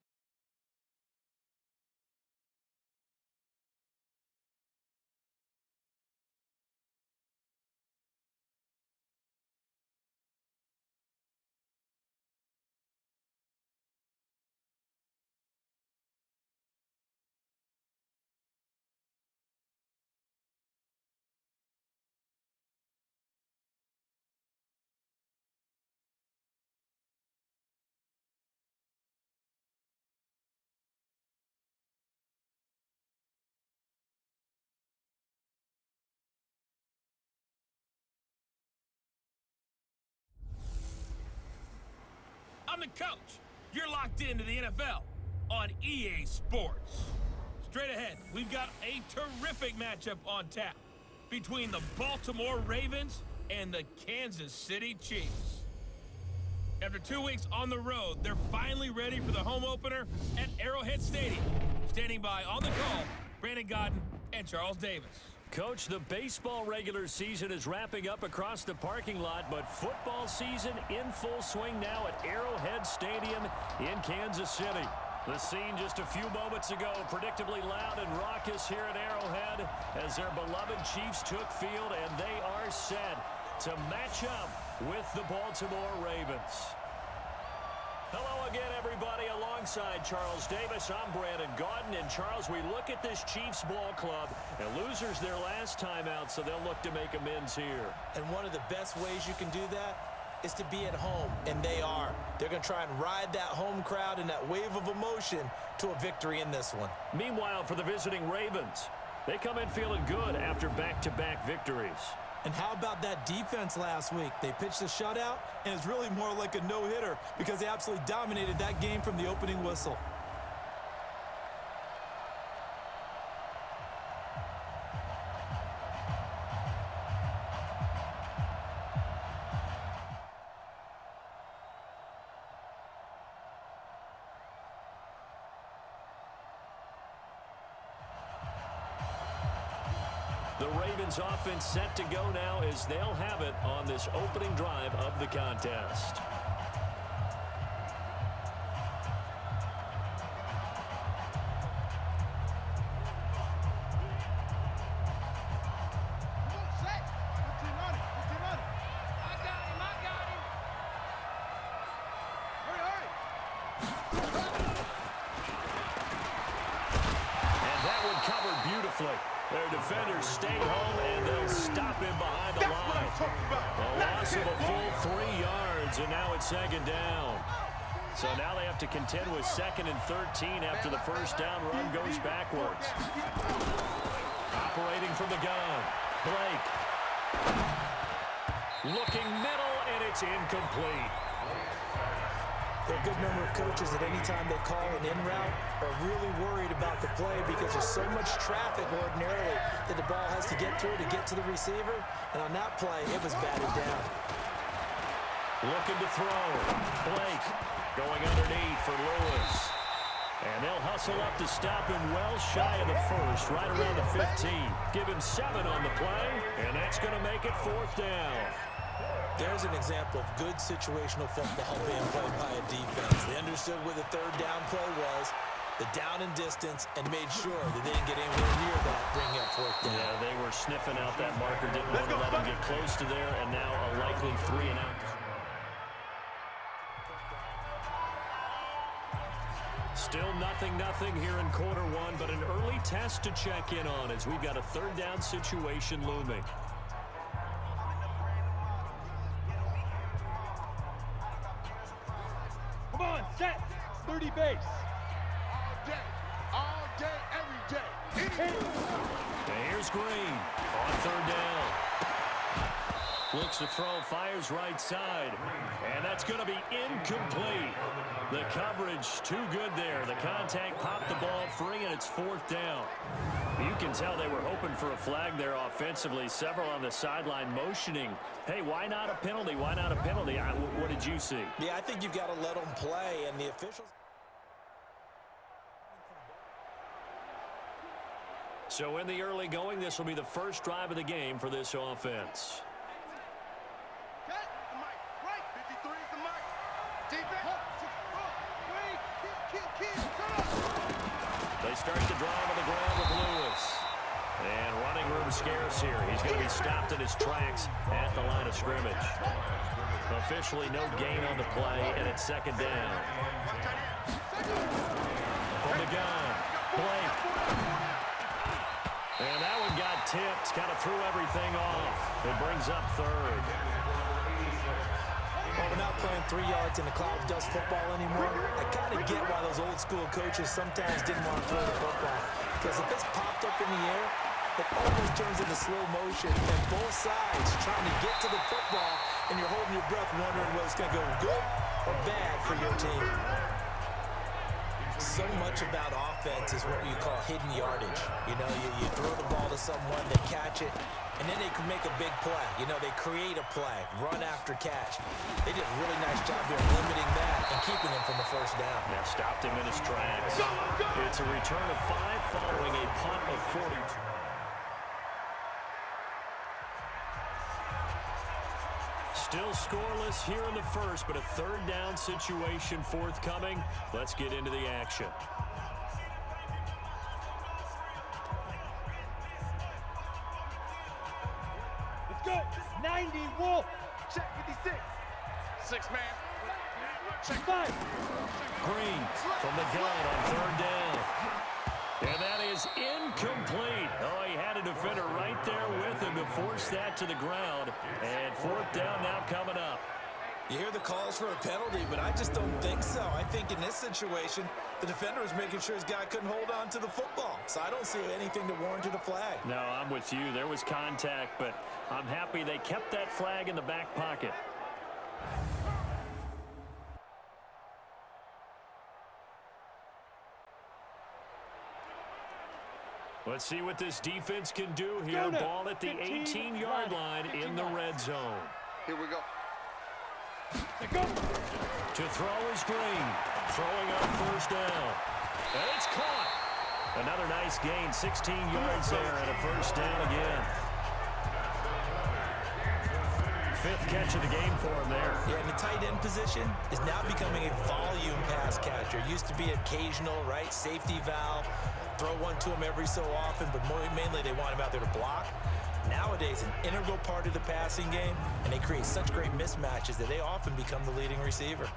I'm the coach. You're locked into the NFL on EA Sports. Straight ahead, we've got a terrific matchup on tap between the Baltimore Ravens and the Kansas City Chiefs. After 2 weeks on the road, they're finally ready for the home opener at Arrowhead Stadium. Standing by on the call, Brandon Godden and Charles Davis. Coach, the baseball regular season is wrapping up across the parking lot, but football season in full swing now at Arrowhead Stadium in Kansas City. The scene just a few moments ago, predictably loud and raucous here at Arrowhead as their beloved Chiefs took field, and they are set to match up with the Baltimore Ravens. Hello again, everybody. Alongside Charles Davis, I'm Brandon Godden. And, Charles, we look at this Chiefs ball club, and losers their last time out, so they'll look to make amends here. And one of the best ways you can do that is to be at home, and they are. They're going to try and ride that home crowd and that wave of emotion to a victory in this one. Meanwhile, for the visiting Ravens, they come in feeling good after back-to-back victories. And how about that defense last week? They pitched a shutout, and it's really more like a no-hitter because they absolutely dominated that game from the opening whistle. Ravens offense set to go now as they'll have it on this opening drive of the contest. Their defenders stay home, and they'll stop him behind the line. A loss of a full 3 yards, and now it's second down. So now they have to contend with 2nd and 13 after the first down run goes backwards. Operating from the gun, Blake. Looking middle, and it's incomplete. There are a good number of coaches that any time they call an in route are really worried about the play because there's so much traffic ordinarily that the ball has to get through to get to the receiver. And on that play, it was batted down. Looking to throw. Blake going underneath for Lewis. And they'll hustle up to stop him well shy of the first, right around the 15. Give him 7 on the play, and that's going to make it 4th down. There's an example of good situational football being played by a defense. They understood where the 3rd down play was, the down and distance, and made sure that they didn't get anywhere near that, bringing up 4th down. Yeah, they were sniffing out that marker, didn't want to let him get close to there, and now a likely 3 and out. Still nothing here in quarter 1, but an early test to check in on as we've got a 3rd down situation looming. Come on, set, 30 base. All day, every day. And here's Green on 3rd down. Looks to throw, fires right side, and that's going to be incomplete. The coverage too good there. The contact popped the ball free, and it's 4th down. You can tell they were hoping for a flag there offensively. Several on the sideline motioning. Hey, why not a penalty? Why not a penalty? What did you see? Yeah, I think you've got to let them play, and the officials. So in the early going, this will be the first drive of the game for this offense. They start the drive on the ground with Lewis. And running room scarce here. He's going to be stopped in his tracks at the line of scrimmage. Officially no gain on the play, and it's 2nd down. From the gun, Blake. And that one got tipped, kind of threw everything off. It brings up 3rd. Well, we're not playing 3 yards in the cloud of dust football anymore. I kind of get why those old school coaches sometimes didn't want to throw the football. Because if it's popped up in the air, it almost turns into slow motion. And both sides trying to get to the football, and you're holding your breath wondering whether it's going to go good or bad for your team. So much about offense is what you call hidden yardage. You know, you throw the ball to someone, they catch it, and then they can make a big play. You know, they create a play, run after catch. They did a really nice job there limiting that and keeping him from the 1st down. Now stopped him in his tracks. It's a return of 5 following a punt of 40. Still scoreless here in the first, but a 3rd down situation forthcoming. Let's get into the action. Let's go. 90, Wolf. Check 56. 6 man. Check 5. Green from the gun on 3rd down. And that is incomplete. Oh, he had a defender right there with him to force that to the ground. And 4th down now coming up. You hear the calls for a penalty, but I just don't think so. I think in this situation, the defender was making sure his guy couldn't hold on to the football. So I don't see anything to warrant a flag. No, I'm with you. There was contact, but I'm happy they kept that flag in the back pocket. Let's see what this defense can do here. Ball at the 18-yard line in the red zone. Here we go. To throw is Green. Throwing on 1st down. And it's caught. Another nice gain, 16 yards there and a 1st down again. fifth catch of the game for him there. Yeah, and the tight end position is now becoming a volume pass catcher. Used to be occasional, right? Safety valve. Throw one to him every so often, but mainly they want him out there to block. Nowadays, an integral part of the passing game, and they create such great mismatches that they often become the leading receiver.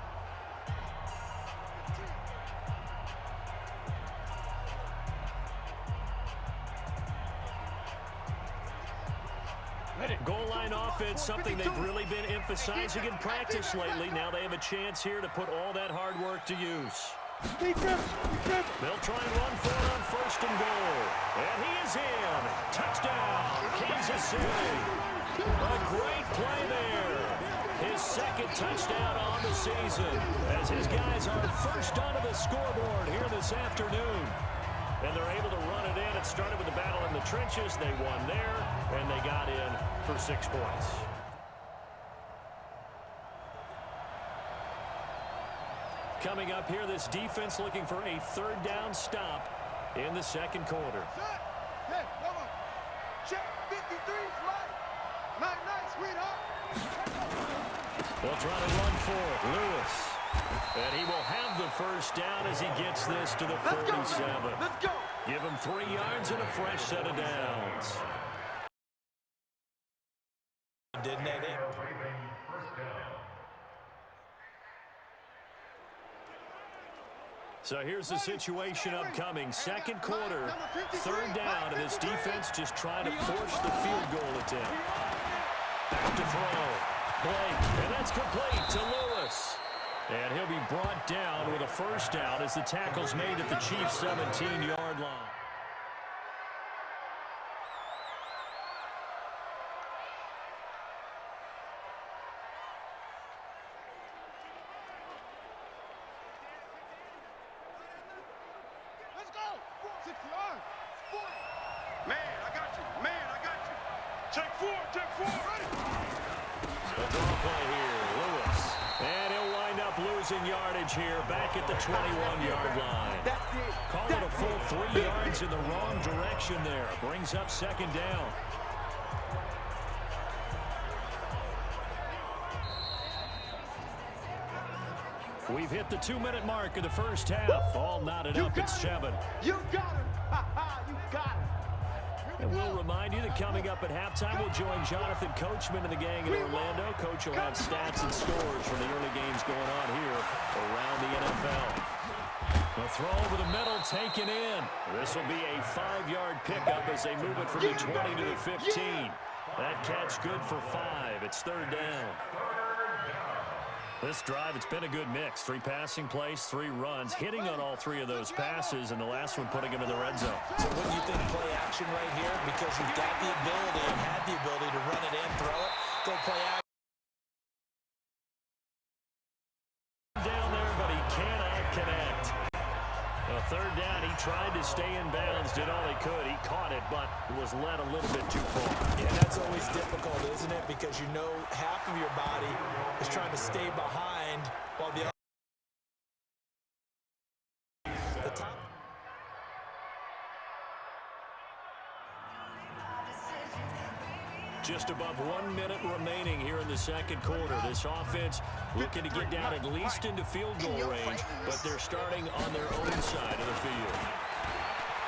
Goal line offense, something they've really been emphasizing in practice lately. Now they have a chance here to put all that hard work to use. They'll try and run for it on first and goal. And he is in. Touchdown, Kansas City. A great play there. His second touchdown on the season as his guys are first onto the scoreboard here this afternoon. And they're able to run it in. It started with the battle in the trenches. They won there, and they got in for 6 points. Coming up here, this defense looking for a third down stop in the second quarter. Hey, come on. Check 53's right. Nice, sweetheart. They'll try to run for it. Lewis. And he will have the first down as he gets this to the 47. Let's go. Give him 3 yards and a fresh set of downs. Didn't they? So here's the situation upcoming. Second quarter, third down, and this defense just trying to force the field goal attempt. Back to throw. Blake, and that's complete to Lewis. And he'll be brought down with a first down as the tackle's made at the Chiefs' 17-yard line. Let's go. 60 yards. 40. Man, I got you. Check 4. Ready. A draw play here, Lewis. And he'll wind up losing yardage here back at the 21-yard line. That's it. Call it a full 3 yards in the wrong direction there. Brings up second down. We've hit the 2-minute mark of the first half. All knotted up at 7. You got him. You got him. And we'll remind you that coming up at halftime, we'll join Jonathan Coachman and the gang in Orlando. Coach will have stats and scores from the early games going on here around the NFL. The throw over the middle taken in. This will be a 5-yard pickup as they move it from the 20 to the 15. That catch good for 5. It's third down. This drive, it's been a good mix. 3 passing plays, 3 runs, hitting on all 3 of those passes, and the last one putting him in the red zone. So wouldn't you think play action right here? Because you've got the ability and had the ability to run it and throw it. Go play action. Down there, but he cannot connect. A third down, he tried to stay in bounds, did all he could. He caught it, but was led a little bit too far. Yeah, that's always difficult, isn't it? Because you know half of your body is trying to stay behind while the top. Just above 1 minute remaining here in the second quarter. This offense looking to get down at least into field goal range, but they're starting on their own side of the field.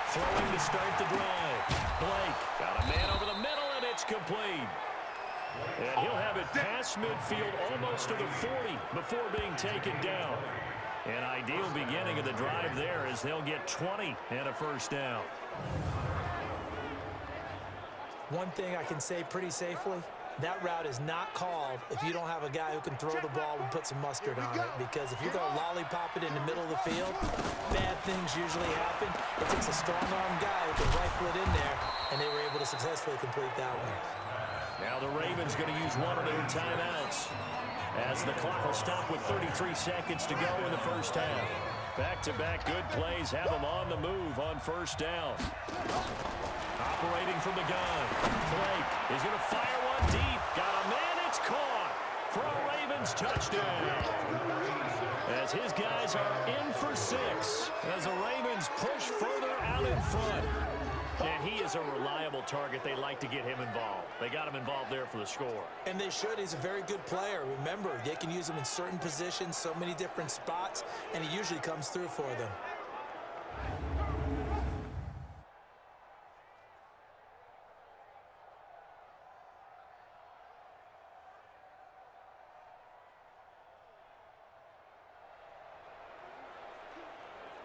Throwing to start the drive. Blake got a man over the middle, and it's complete. And he'll have it past midfield almost to the 40 before being taken down. An ideal beginning of the drive there as they'll get 20 and a first down. One thing I can say pretty safely, that route is not called if you don't have a guy who can throw the ball and put some mustard on it. Because if you're going to lollipop it in the middle of the field, bad things usually happen. It takes a strong-arm guy who can rifle it in there, and they were able to successfully complete that one. Now the Ravens going to use one of their timeouts as the clock will stop with 33 seconds to go in the first half. Back-to-back good plays have them on the move on first down. Operating from the gun. Blake is going to fire one deep. Got a man. It's caught for a Ravens touchdown. As his guys are in for 6 as the Ravens push further out in front. And he is a reliable target. They like to get him involved. They got him involved there for the score. And they should. He's a very good player. Remember, they can use him in certain positions, so many different spots, and he usually comes through for them.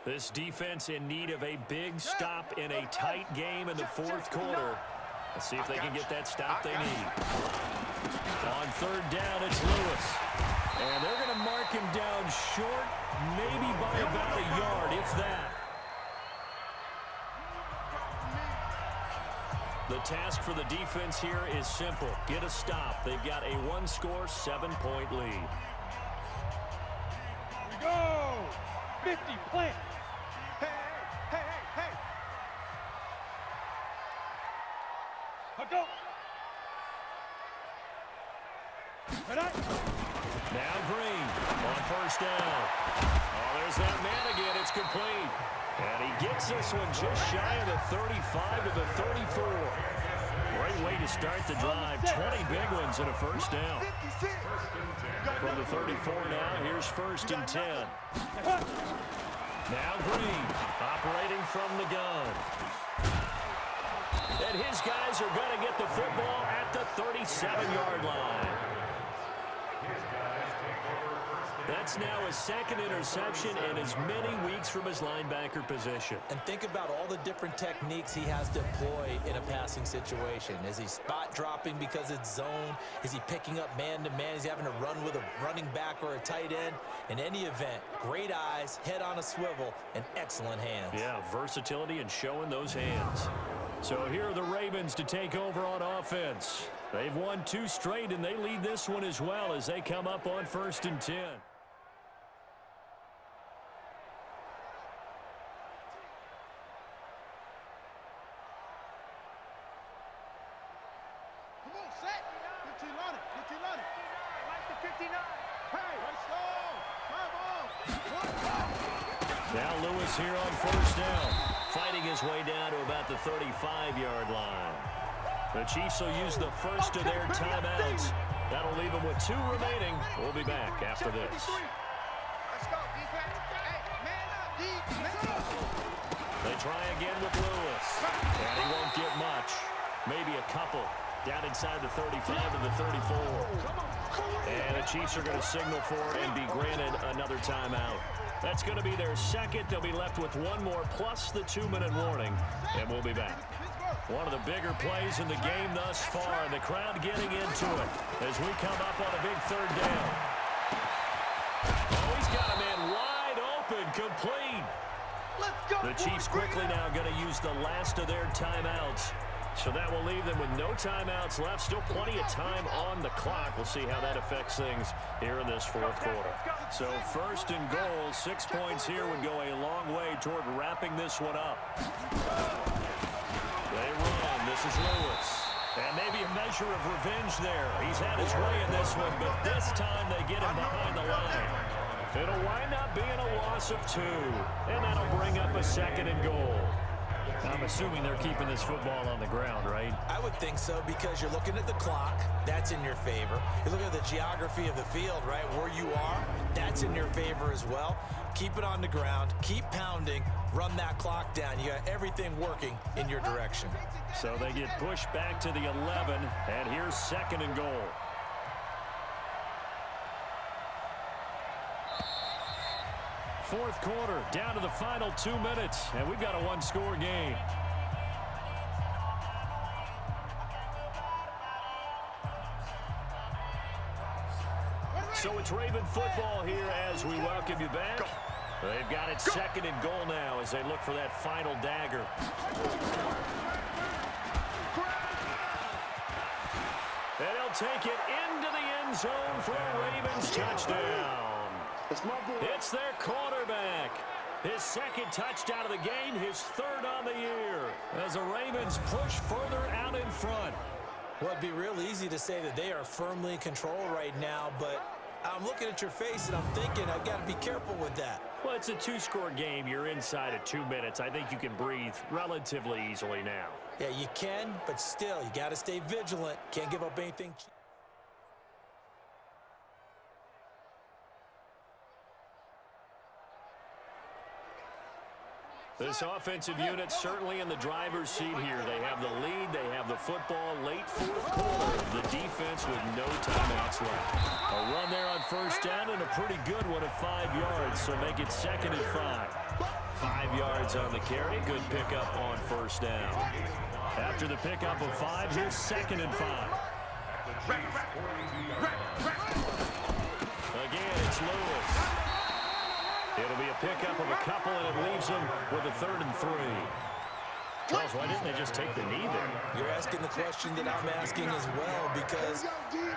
This defense in need of a big stop in a tight game in the fourth quarter. Let's see if they can get that stop they need. On third down, it's Lewis. And they're going to mark him down short, maybe by about a yard, if that. The task for the defense here is simple. Get a stop. They've got a one-score, 7-point lead. Here we go! 50, plant! Hey! I'll go! Now Green on first down. Oh, there's that man again. It's complete. And he gets this one just shy of the 35 to the 34. Great way to start the drive. 20 big ones and a first down. From the 34 now, here's first and 10. Now Green operating from the gun. And his guys are going to get the football at the 37-yard line. That's now his second interception in as many weeks from his linebacker position. And think about all the different techniques he has to employ in a passing situation. Is he spot dropping because it's zone? Is he picking up man-to-man? Is he having to run with a running back or a tight end? In any event, great eyes, head on a swivel, and excellent hands. Yeah, versatility and showing those hands. So here are the Ravens to take over on offense. They've won 2 straight, and they lead this one as well as they come up on first and 10. Now Lewis here on first down, fighting his way down to about the 35-yard line. The Chiefs will use the first of their timeouts. That'll leave them with 2 remaining. We'll be back after this. Let's go, defense. Hey, man up, defense. They try again with Lewis. And he won't get much. Maybe a couple. Down inside the 35 to the 34. And the Chiefs are going to signal for it and be granted another timeout. That's going to be their second. They'll be left with 1 more plus the 2-minute warning. And we'll be back. One of the bigger plays in the game thus far. And the crowd getting into it as we come up on a big third down. Oh, he's got a man wide open, complete. Let's go. The Chiefs quickly now going to use the last of their timeouts. So that will leave them with no timeouts left. Still plenty of time on the clock. We'll see how that affects things here in this fourth quarter. So first and goal, 6 points here would go a long way toward wrapping this one up. They run. This is Lewis. And maybe a measure of revenge there. He's had his way in this one, but this time they get him behind the line. It'll wind up being a loss of 2. And that'll bring up a second and goal. I'm assuming they're keeping this football on the ground, right? I would think so, because you're looking at the clock. That's in your favor. You're looking at the geography of the field, right? Where you are, that's in your favor as well. Keep it on the ground. Keep pounding. Run that clock down. You got everything working in your direction. So they get pushed back to the 11, and here's second and goal. Fourth quarter, down to the final 2 minutes, and we've got a 1-score game. So it's Raven football here as we welcome you back. They've got it second and goal now as they look for that final dagger. And they'll take it into the end zone for a Ravens touchdown. It's their quarterback. His second touchdown of the game, his third on the year, as the Ravens push further out in front. Well, it'd be real easy to say that they are firmly in control right now, but I'm looking at your face, and I'm thinking I've got to be careful with that. Well, it's a two-score game. You're inside of 2 minutes. I think you can breathe relatively easily now. Yeah, you can, but still, you got to stay vigilant. Can't give up anything. This offensive unit certainly in the driver's seat here. They have the lead. They have the football. Late fourth quarter. The defense with no timeouts left. A run there on first down and a pretty good one at 5 yards, so make it 2nd and 5. 5 yards on the carry. Good pickup on first down. After the pickup of 5, here's 2nd and 5. Again, it's Lewis. It'll be a pickup of a couple, and it leaves them with a 3rd and 3. Charles, why didn't they just take the knee there? You're asking the question that I'm asking as well, because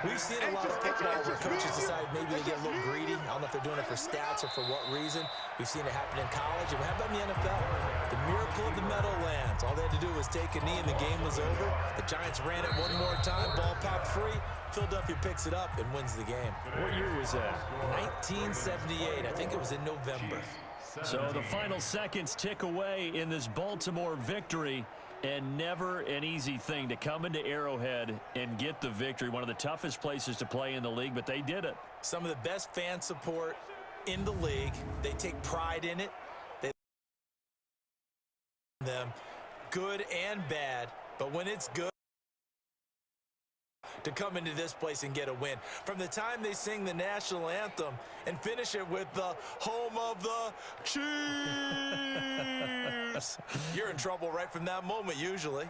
we've seen a lot of football where coaches decide maybe they get a little greedy. I don't know if they're doing it for stats or for what reason. We've seen it happen in college, and how about in the NFL? The miracle of the Meadowlands. All they had to do was take a knee, and the game was over. The Giants ran it one more time. Ball popped free. Philadelphia picks it up and wins the game. What year was that? 1978. I think it was in November. So the final seconds tick away in this Baltimore victory, and never an easy thing to come into Arrowhead and get the victory. One of the toughest places to play in the league, but they did it. Some of the best fan support in the league. They take pride in it. They them good and bad, but when it's good, to come into this place and get a win. From the time they sing the national anthem and finish it with the home of the Chiefs, you're in trouble right from that moment usually.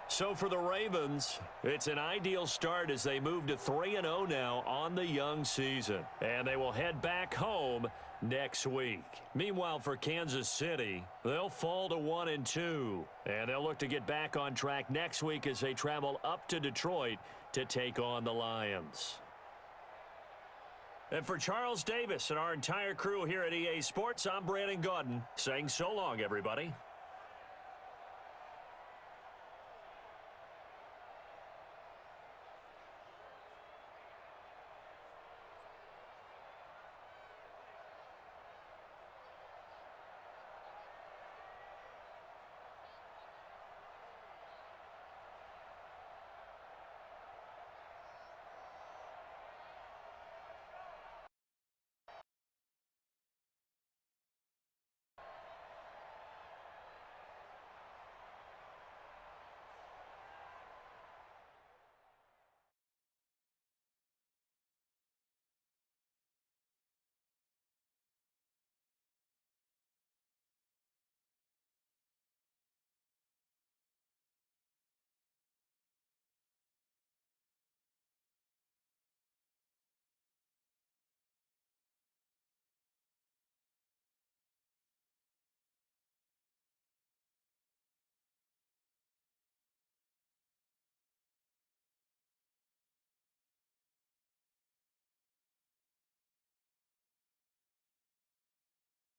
So for the Ravens, it's an ideal start as they move to 3-0 now on the young season. And they will head back home next week. Meanwhile, for Kansas City, they'll fall to 1-2. And they'll look to get back on track next week as they travel up to Detroit to take on the Lions. And for Charles Davis and our entire crew here at EA Sports, I'm Brandon Gaudin saying so long, everybody.